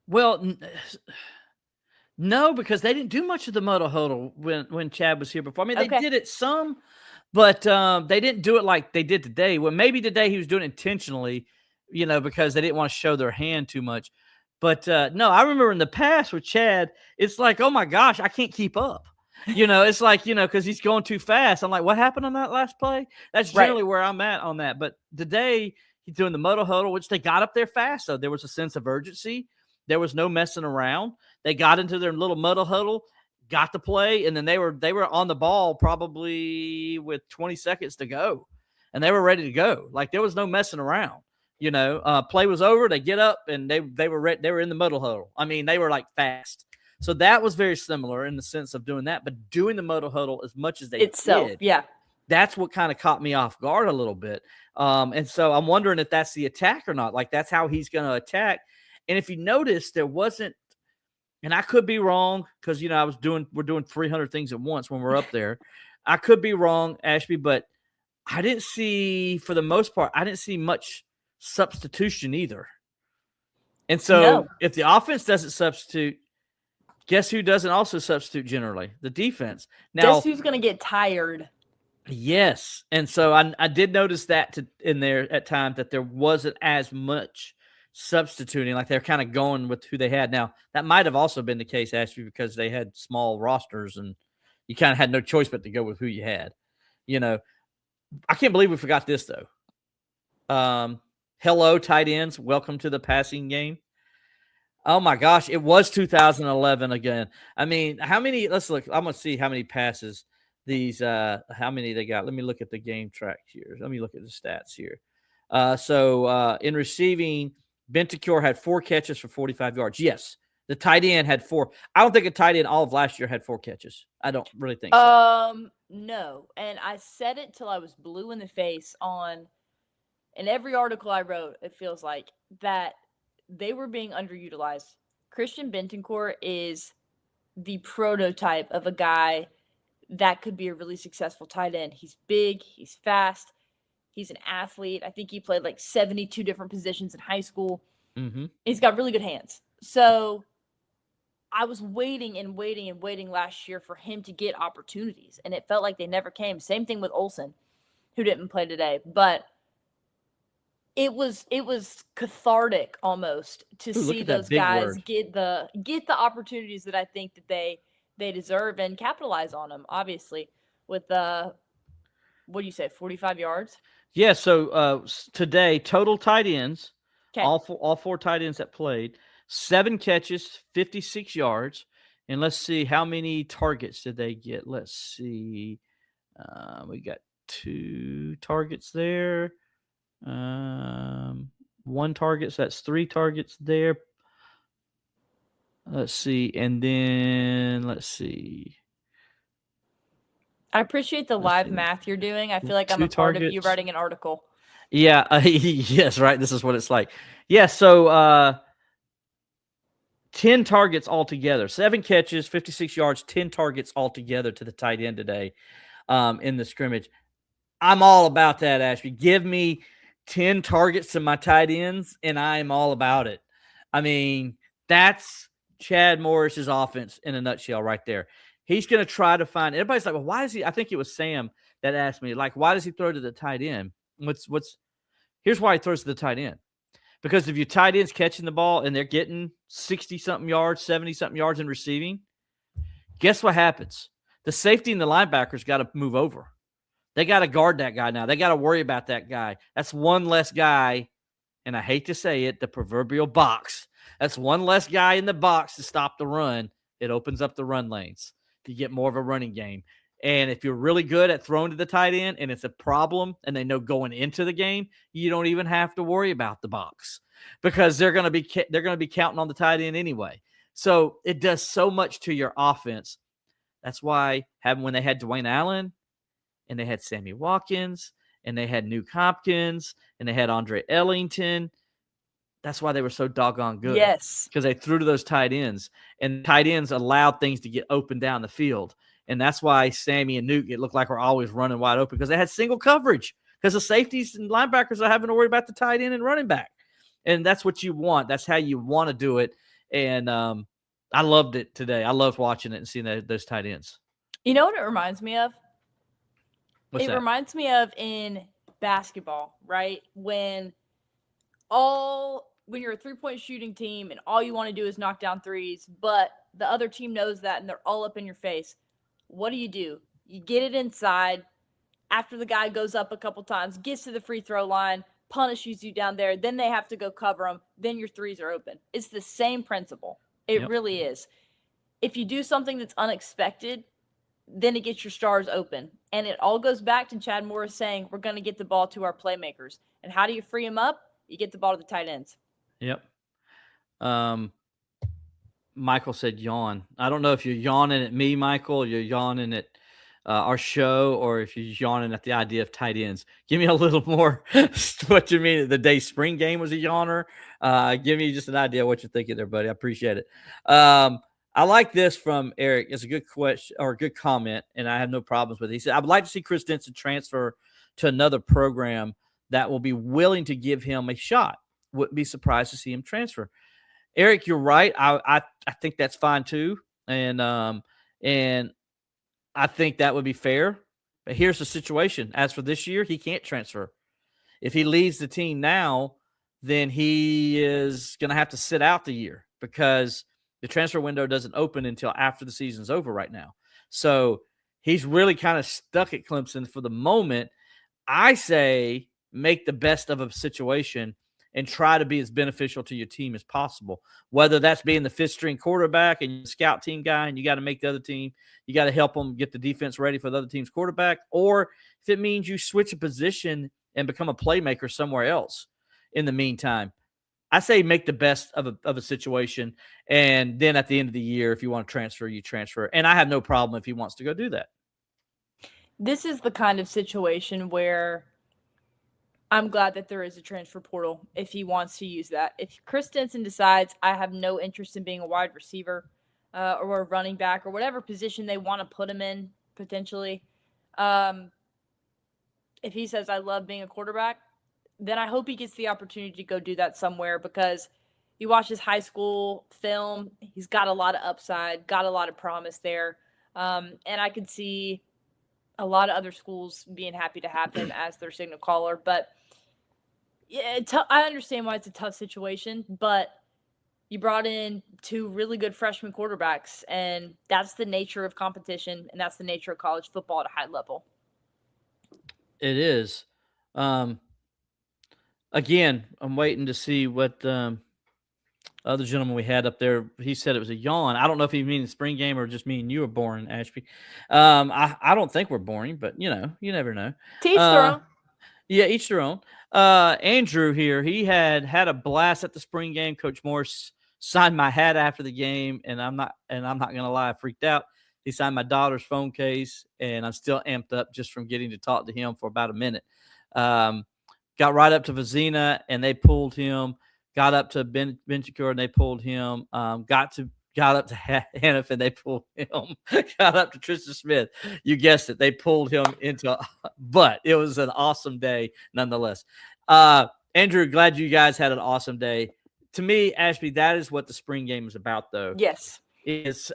Well, no, because they didn't do much of the muddle huddle when Chad was here before. I mean, they did it some, but they didn't do it like they did today. Well, maybe today he was doing it intentionally, because they didn't want to show their hand too much. But no, I remember in the past with Chad, it's like, oh my gosh, I can't keep up. It's like, because he's going too fast. I'm like, what happened on that last play? That's generally where I'm at on that. But today he's doing the muddle huddle, which they got up there fast. So there was a sense of urgency. There was no messing around. They got into their little muddle huddle, got the play, and then they were on the ball probably with 20 seconds to go, and they were ready to go. Like there was no messing around. Play was over. They get up and they were in the muddle huddle. I mean, they were like fast. So that was very similar in the sense of doing that, but doing the muddle huddle as much as they did. Yeah. That's what kind of caught me off guard a little bit. And so I'm wondering if that's the attack or not. Like that's how he's going to attack. And if you notice, there wasn't, and I could be wrong because, we're doing 300 things at once when we're up there. I could be wrong, Ashby, but I didn't see, for the most part, I didn't see much substitution either. And so if the offense doesn't substitute, guess who doesn't also substitute generally? The defense. Now, guess who's going to get tired? Yes, and so I did notice that in there at times that there wasn't as much substituting, like they're kind of going with who they had. Now that might have also been the case, Ashby, because they had small rosters and you kind of had no choice but to go with who you had. You know, I can't believe we forgot this though. Hello, tight ends, welcome to the passing game. Oh my gosh, it was 2011 again. I mean, how many? Let's look. I'm gonna see how many passes these. How many they got? Let me look at the game track here. Let me look at the stats here. In receiving, Bentancur had 4 catches for 45 yards. Yes, the tight end had 4. I don't think a tight end all of last year had 4 catches. I don't really think so. No, and I said it till I was blue in the face in every article I wrote. It feels like that they were being underutilized. Christian Bentancur is the prototype of a guy that could be a really successful tight end. He's big, he's fast, he's an athlete. I think he played like 72 different positions in high school. Mm-hmm. He's got really good hands. So I was waiting and waiting and waiting last year for him to get opportunities, and it felt like they never came. Same thing with Olsen, who didn't play today, but it was cathartic almost to see those guys get the opportunities that I think that they deserve and capitalize on them. Obviously, with what do you say, 45 yards? Yeah. So today, total tight ends, Okay. all 4 tight ends that played, 7 catches, 56 yards, and let's see how many targets did they get. Let's see. We got 2 targets there. 1 target, so that's 3 targets there. Let's see, and then let's see. I appreciate the live math you're doing. I feel like I'm a part of you writing an article. Yeah, yes, right. This is what it's like. Yeah, so 10 targets altogether, 7 catches, 56 yards, 10 targets altogether to the tight end today in the scrimmage. I'm all about that, Ashby. Give me 10 targets to my tight ends, and I am all about it. I mean, that's Chad Morris's offense in a nutshell right there. He's going to try to find – everybody's like, well, why is he – I think it was Sam that asked me, like, why does he throw to the tight end? Here's why he throws to the tight end. Because if your tight end's catching the ball and they're getting 60-something yards, 70-something yards in receiving, guess what happens? The safety and the linebackers got to move over. They got to guard that guy now. They got to worry about that guy. That's one less guy, and I hate to say it, the proverbial box. That's one less guy in the box to stop the run. It opens up the run lanes. You get more of a running game. And if you're really good at throwing to the tight end and it's a problem and they know going into the game, you don't even have to worry about the box because they're going to be counting on the tight end anyway. So it does so much to your offense. That's why when they had Dwayne Allen, and they had Sammy Watkins, and they had Nuke Hopkins, and they had Andre Ellington. That's why they were so doggone good. Yes. Because they threw to those tight ends, and tight ends allowed things to get open down the field. And that's why Sammy and Nuke, it looked like we're always running wide open because they had single coverage because the safeties and linebackers are having to worry about the tight end and running back. And that's what you want. That's how you want to do it. And I loved it today. I loved watching it and seeing those tight ends. You know what it reminds me of? What's that? Reminds me of in basketball, right? When you're a 3-point shooting team and all you want to do is knock down threes, but the other team knows that and they're all up in your face. What do? You get it inside after the guy goes up a couple times, gets to the free throw line, punishes you down there, then they have to go cover them, then your threes are open. It's the same principle. It really is. If you do something that's unexpected, then it gets your stars open. And it all goes back to Chad Morris saying, we're going to get the ball to our playmakers. And how do you free them up? You get the ball to the tight ends. Yep. Michael said yawn. I don't know if you're yawning at me, Michael, or you're yawning at our show, or if you're yawning at the idea of tight ends. Give me a little more what you mean. The day spring game was a yawner. Give me just an idea of what you're thinking there, buddy. I appreciate it. I like this from Eric. It's a good question or a good comment, and I have no problems with it. He said, I would like to see Chris Denson transfer to another program that will be willing to give him a shot. Wouldn't be surprised to see him transfer. Eric, you're right. I think that's fine too. And I think that would be fair. But here's the situation. As for this year, he can't transfer. If he leaves the team now, then he is going to have to sit out the year because the transfer window doesn't open until after the season's over right now. So he's really kind of stuck at Clemson for the moment. I say make the best of a situation and try to be as beneficial to your team as possible. Whether that's being the fifth string quarterback and scout team guy, and you got to make the other team, you got to help them get the defense ready for the other team's quarterback, or if it means you switch a position and become a playmaker somewhere else in the meantime. I say make the best of a situation, and then at the end of the year, if you want to transfer, you transfer. And I have no problem if he wants to go do that. This is the kind of situation where I'm glad that there is a transfer portal if he wants to use that. If Chris Stetson decides I have no interest in being a wide receiver or a running back or whatever position they want to put him in potentially, if he says I love being a quarterback, then I hope he gets the opportunity to go do that somewhere because you watch his high school film, he's got a lot of upside, got a lot of promise there. And I could see a lot of other schools being happy to have him as their signal caller. But yeah, I understand why it's a tough situation, but you brought in two really good freshman quarterbacks, and that's the nature of competition, and that's the nature of college football at a high level. It is. Again, I'm waiting to see what other gentleman we had up there. He said it was a yawn. I don't know if he means spring game or just me and you are boring, Ashby. I don't think we're boring, but you never know. To each their own. Yeah, each their own. Andrew here, he had a blast at the spring game. Coach Morris signed my hat after the game, and I'm not gonna lie, I freaked out. He signed my daughter's phone case, and I'm still amped up just from getting to talk to him for about a minute. Got right up to Vizina, and they pulled him. Got up to Benchicure, and they pulled him. Got up to Hannif, and they pulled him. Got up to Tristan Smith. You guessed it. They pulled him into – but it was an awesome day nonetheless. Andrew, glad you guys had an awesome day. To me, Ashby, that is what the spring game is about, though. Yes.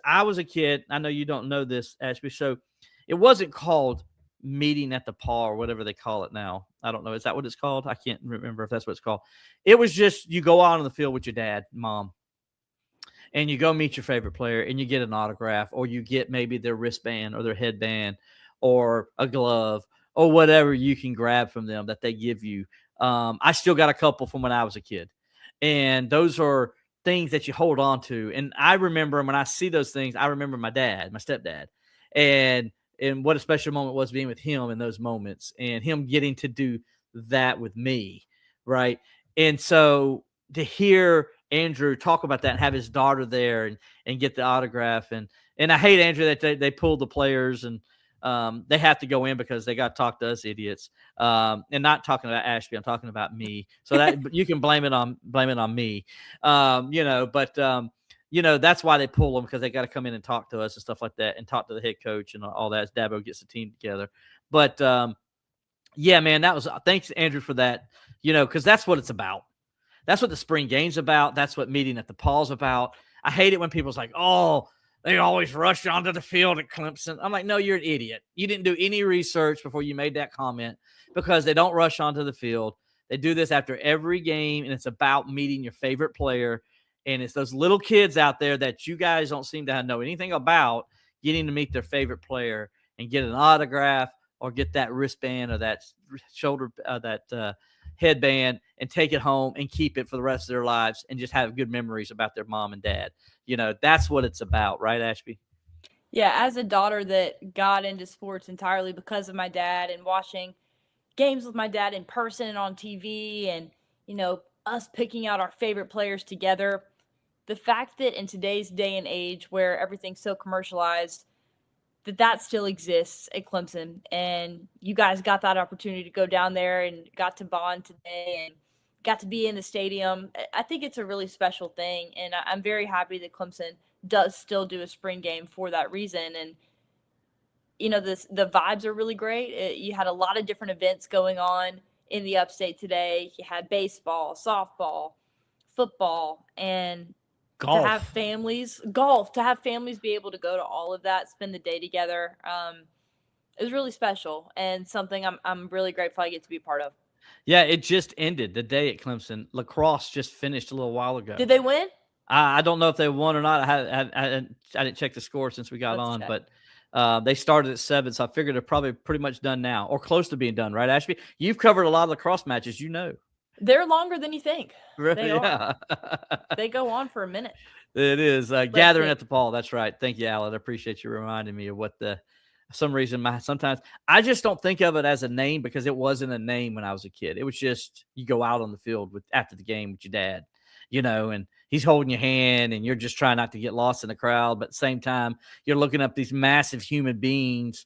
I was a kid. I know you don't know this, Ashby. So it wasn't called meeting at the paw or whatever they call it now. I don't know. Is that what it's called? I can't remember if that's what it's called. It was just you go out on the field with your dad, mom, and you go meet your favorite player and you get an autograph, or you get maybe their wristband or their headband or a glove or whatever you can grab from them that they give you. I still got a couple from when I was a kid, and those are things that you hold on to. And I remember when I see those things, I remember my dad, my stepdad, and what a special moment was being with him in those moments and him getting to do that with me. Right. And so to hear Andrew talk about that and have his daughter there and get the autograph. And I hate, Andrew, that they pulled the players and they have to go in because they got to talk to us idiots. And not talking about Ashby, I'm talking about me. So that you can blame it on me. That's why they pull them, because they got to come in and talk to us and stuff like that and talk to the head coach and all that as Dabo gets the team together. But yeah, man, thanks, Andrew, for that, because that's what it's about. That's what the spring game's about. That's what meeting at the paw's about. I hate it when people's like, oh, they always rush onto the field at Clemson. I'm like, no, you're an idiot. You didn't do any research before you made that comment, because they don't rush onto the field. They do this after every game, and it's about meeting your favorite player. And it's those little kids out there that you guys don't seem to know anything about, getting to meet their favorite player and get an autograph or get that wristband or that shoulder, headband, and take it home and keep it for the rest of their lives and just have good memories about their mom and dad. That's what it's about. Right, Ashby? Yeah. As a daughter that got into sports entirely because of my dad and watching games with my dad in person and on TV and, us picking out our favorite players together, the fact that in today's day and age where everything's so commercialized, that still exists at Clemson, and you guys got that opportunity to go down there and got to bond today and got to be in the stadium. I think it's a really special thing, and I'm very happy that Clemson does still do a spring game for that reason. And the vibes are really great. You had a lot of different events going on in the upstate today. You had baseball, softball, football, and golf. To have families be able to go to all of that, spend the day together. It was really special and something I'm really grateful I get to be part of. Yeah, it just ended the day at Clemson. Lacrosse just finished a little while ago. Did they win? I don't know if they won or not. I didn't check the score since we got Let's on, check. but they started at 7, so I figured they're probably pretty much done now or close to being done, right, Ashby? You've covered a lot of lacrosse matches, you know. They're longer than you think. They are. Yeah. They go on for a minute. It is gathering at the ball. That's right. Thank you, Alan. I appreciate you reminding me of what some reason sometimes I just don't think of it as a name because it wasn't a name when I was a kid. It was just you go out on the field after the game with your dad, and he's holding your hand and you're just trying not to get lost in the crowd. But at the same time, you're looking up these massive human beings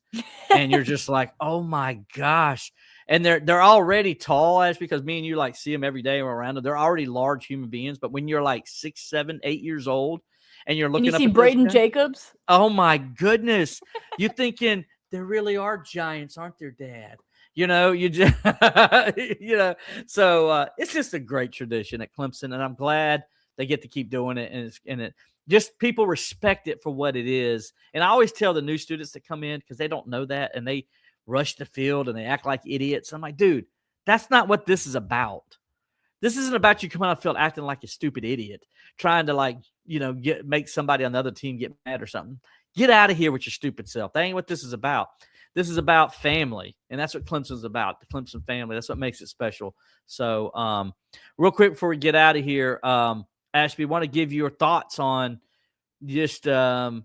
and you're just like, oh my gosh. And they're already tall, Ash, because me and you like see them every day around them. They're already large human beings. But when you're like 6, 7, 8 years old and you're looking and you up see at Braden Jacobs. Oh my goodness. You're thinking there really are giants, aren't there, Dad? You just, so it's just a great tradition at Clemson, and I'm glad they get to keep doing it. And it just people respect it for what it is. And I always tell the new students that come in because they don't know that and they rush the field and they act like idiots. I'm like, dude, that's not what this is about. This isn't about you coming on the field acting like a stupid idiot, trying to make somebody on the other team get mad or something. Get out of here with your stupid self. That ain't what this is about. This is about family, and that's what Clemson's about, the Clemson family. That's what makes it special. So real quick before we get out of here, Ashby, want to give your thoughts on just the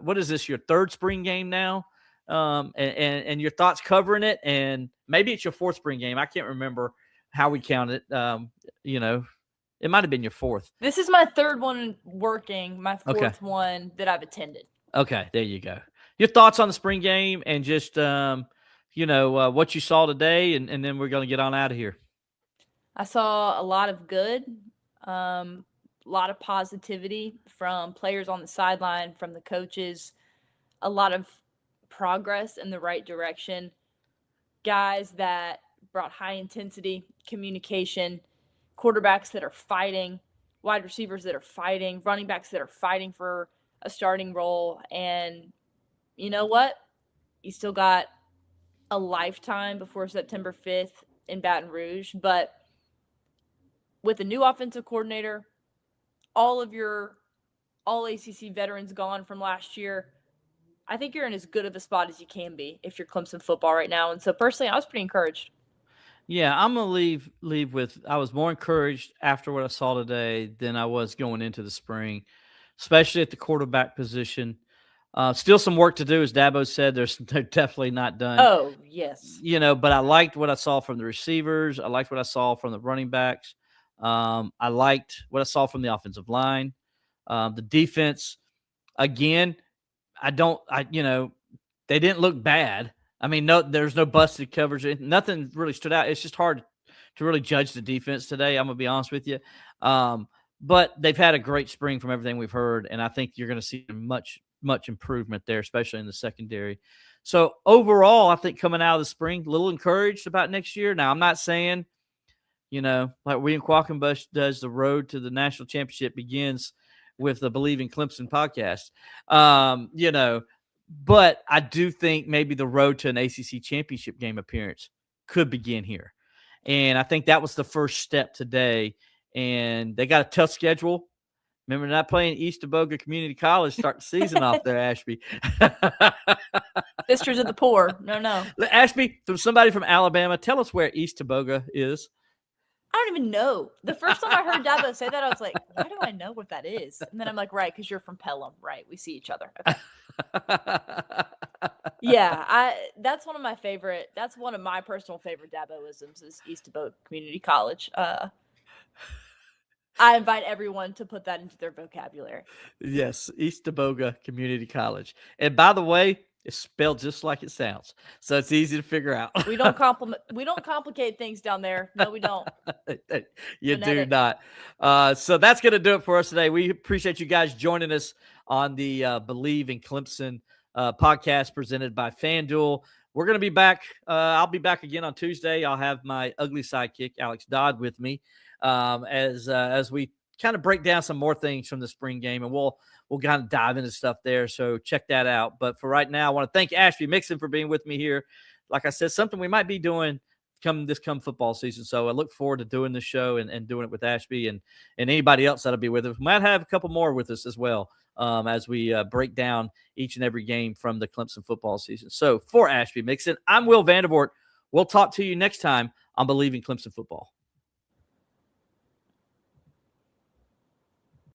what is this, your third spring game now? And your thoughts covering it, and maybe it's your fourth spring game. I can't remember how we count it. It might have been your fourth. This is my third one working, my fourth one that I've attended. Okay, there you go. Your thoughts on the spring game and just, what you saw today, and then we're going to get on out of here. I saw a lot of good, a lot of positivity from players on the sideline, from the coaches, a lot of progress in the right direction, guys that brought high intensity communication, quarterbacks that are fighting, wide receivers that are fighting, running backs that are fighting for a starting role. And you know what? You still got a lifetime before September 5th in Baton Rouge. But with a new offensive coordinator, all ACC veterans gone from last year, I think you're in as good of a spot as you can be if you're Clemson football right now. And so personally, I was pretty encouraged. Yeah, I'm going to leave with I was more encouraged after what I saw today than I was going into the spring, especially at the quarterback position. Still some work to do, as Dabo said. They're definitely not done. Oh, yes. But I liked what I saw from the receivers. I liked what I saw from the running backs. I liked what I saw from the offensive line. The defense, again, they didn't look bad. I mean, there's no busted coverage. Nothing really stood out. It's just hard to really judge the defense today. I'm going to be honest with you. But they've had a great spring from everything we've heard, and I think you're going to see much, much improvement there, especially in the secondary. So overall, I think coming out of the spring, a little encouraged about next year. Now, I'm not saying, like we in Quackenbush does, the road to the national championship begins with the Bleav in Clemson podcast. But I do think maybe the road to an ACC championship game appearance could begin here. And I think that was the first step today. And they got a tough schedule. Remember, not playing East Teboga Community College start the season off there, Ashby. Sisters of the poor. No. Ashby, from somebody from Alabama, tell us where East Teboga is. I don't even know. The first time I heard Dabo say that, I was like, why do I know what that is? And then I'm like, right, because you're from Pelham. Right, we see each other. Okay. Yeah, that's one of my personal favorite Daboisms is East Teboga Community College. I invite everyone to put that into their vocabulary. Yes, East Teboga Community College. And by the way, it's spelled just like it sounds, so it's easy to figure out. We don't complicate things down there. No, we don't. You do not. So that's going to do it for us today. We appreciate you guys joining us on the Bleav in Clemson podcast presented by FanDuel. We're going to be back. I'll be back again on Tuesday. I'll have my ugly sidekick, Alex Dodd, with me as we kind of break down some more things from the spring game, and we'll we'll kind of dive into stuff there. So check that out. But for right now, I want to thank Ashby Mixon for being with me here. Like I said, something we might be doing come football season. So I look forward to doing this show and doing it with Ashby and anybody else that'll be with us. We might have a couple more with us as well as we break down each and every game from the Clemson football season. So for Ashby Mixon, I'm Will Vandervort. We'll talk to you next time on Bleav in Clemson Football.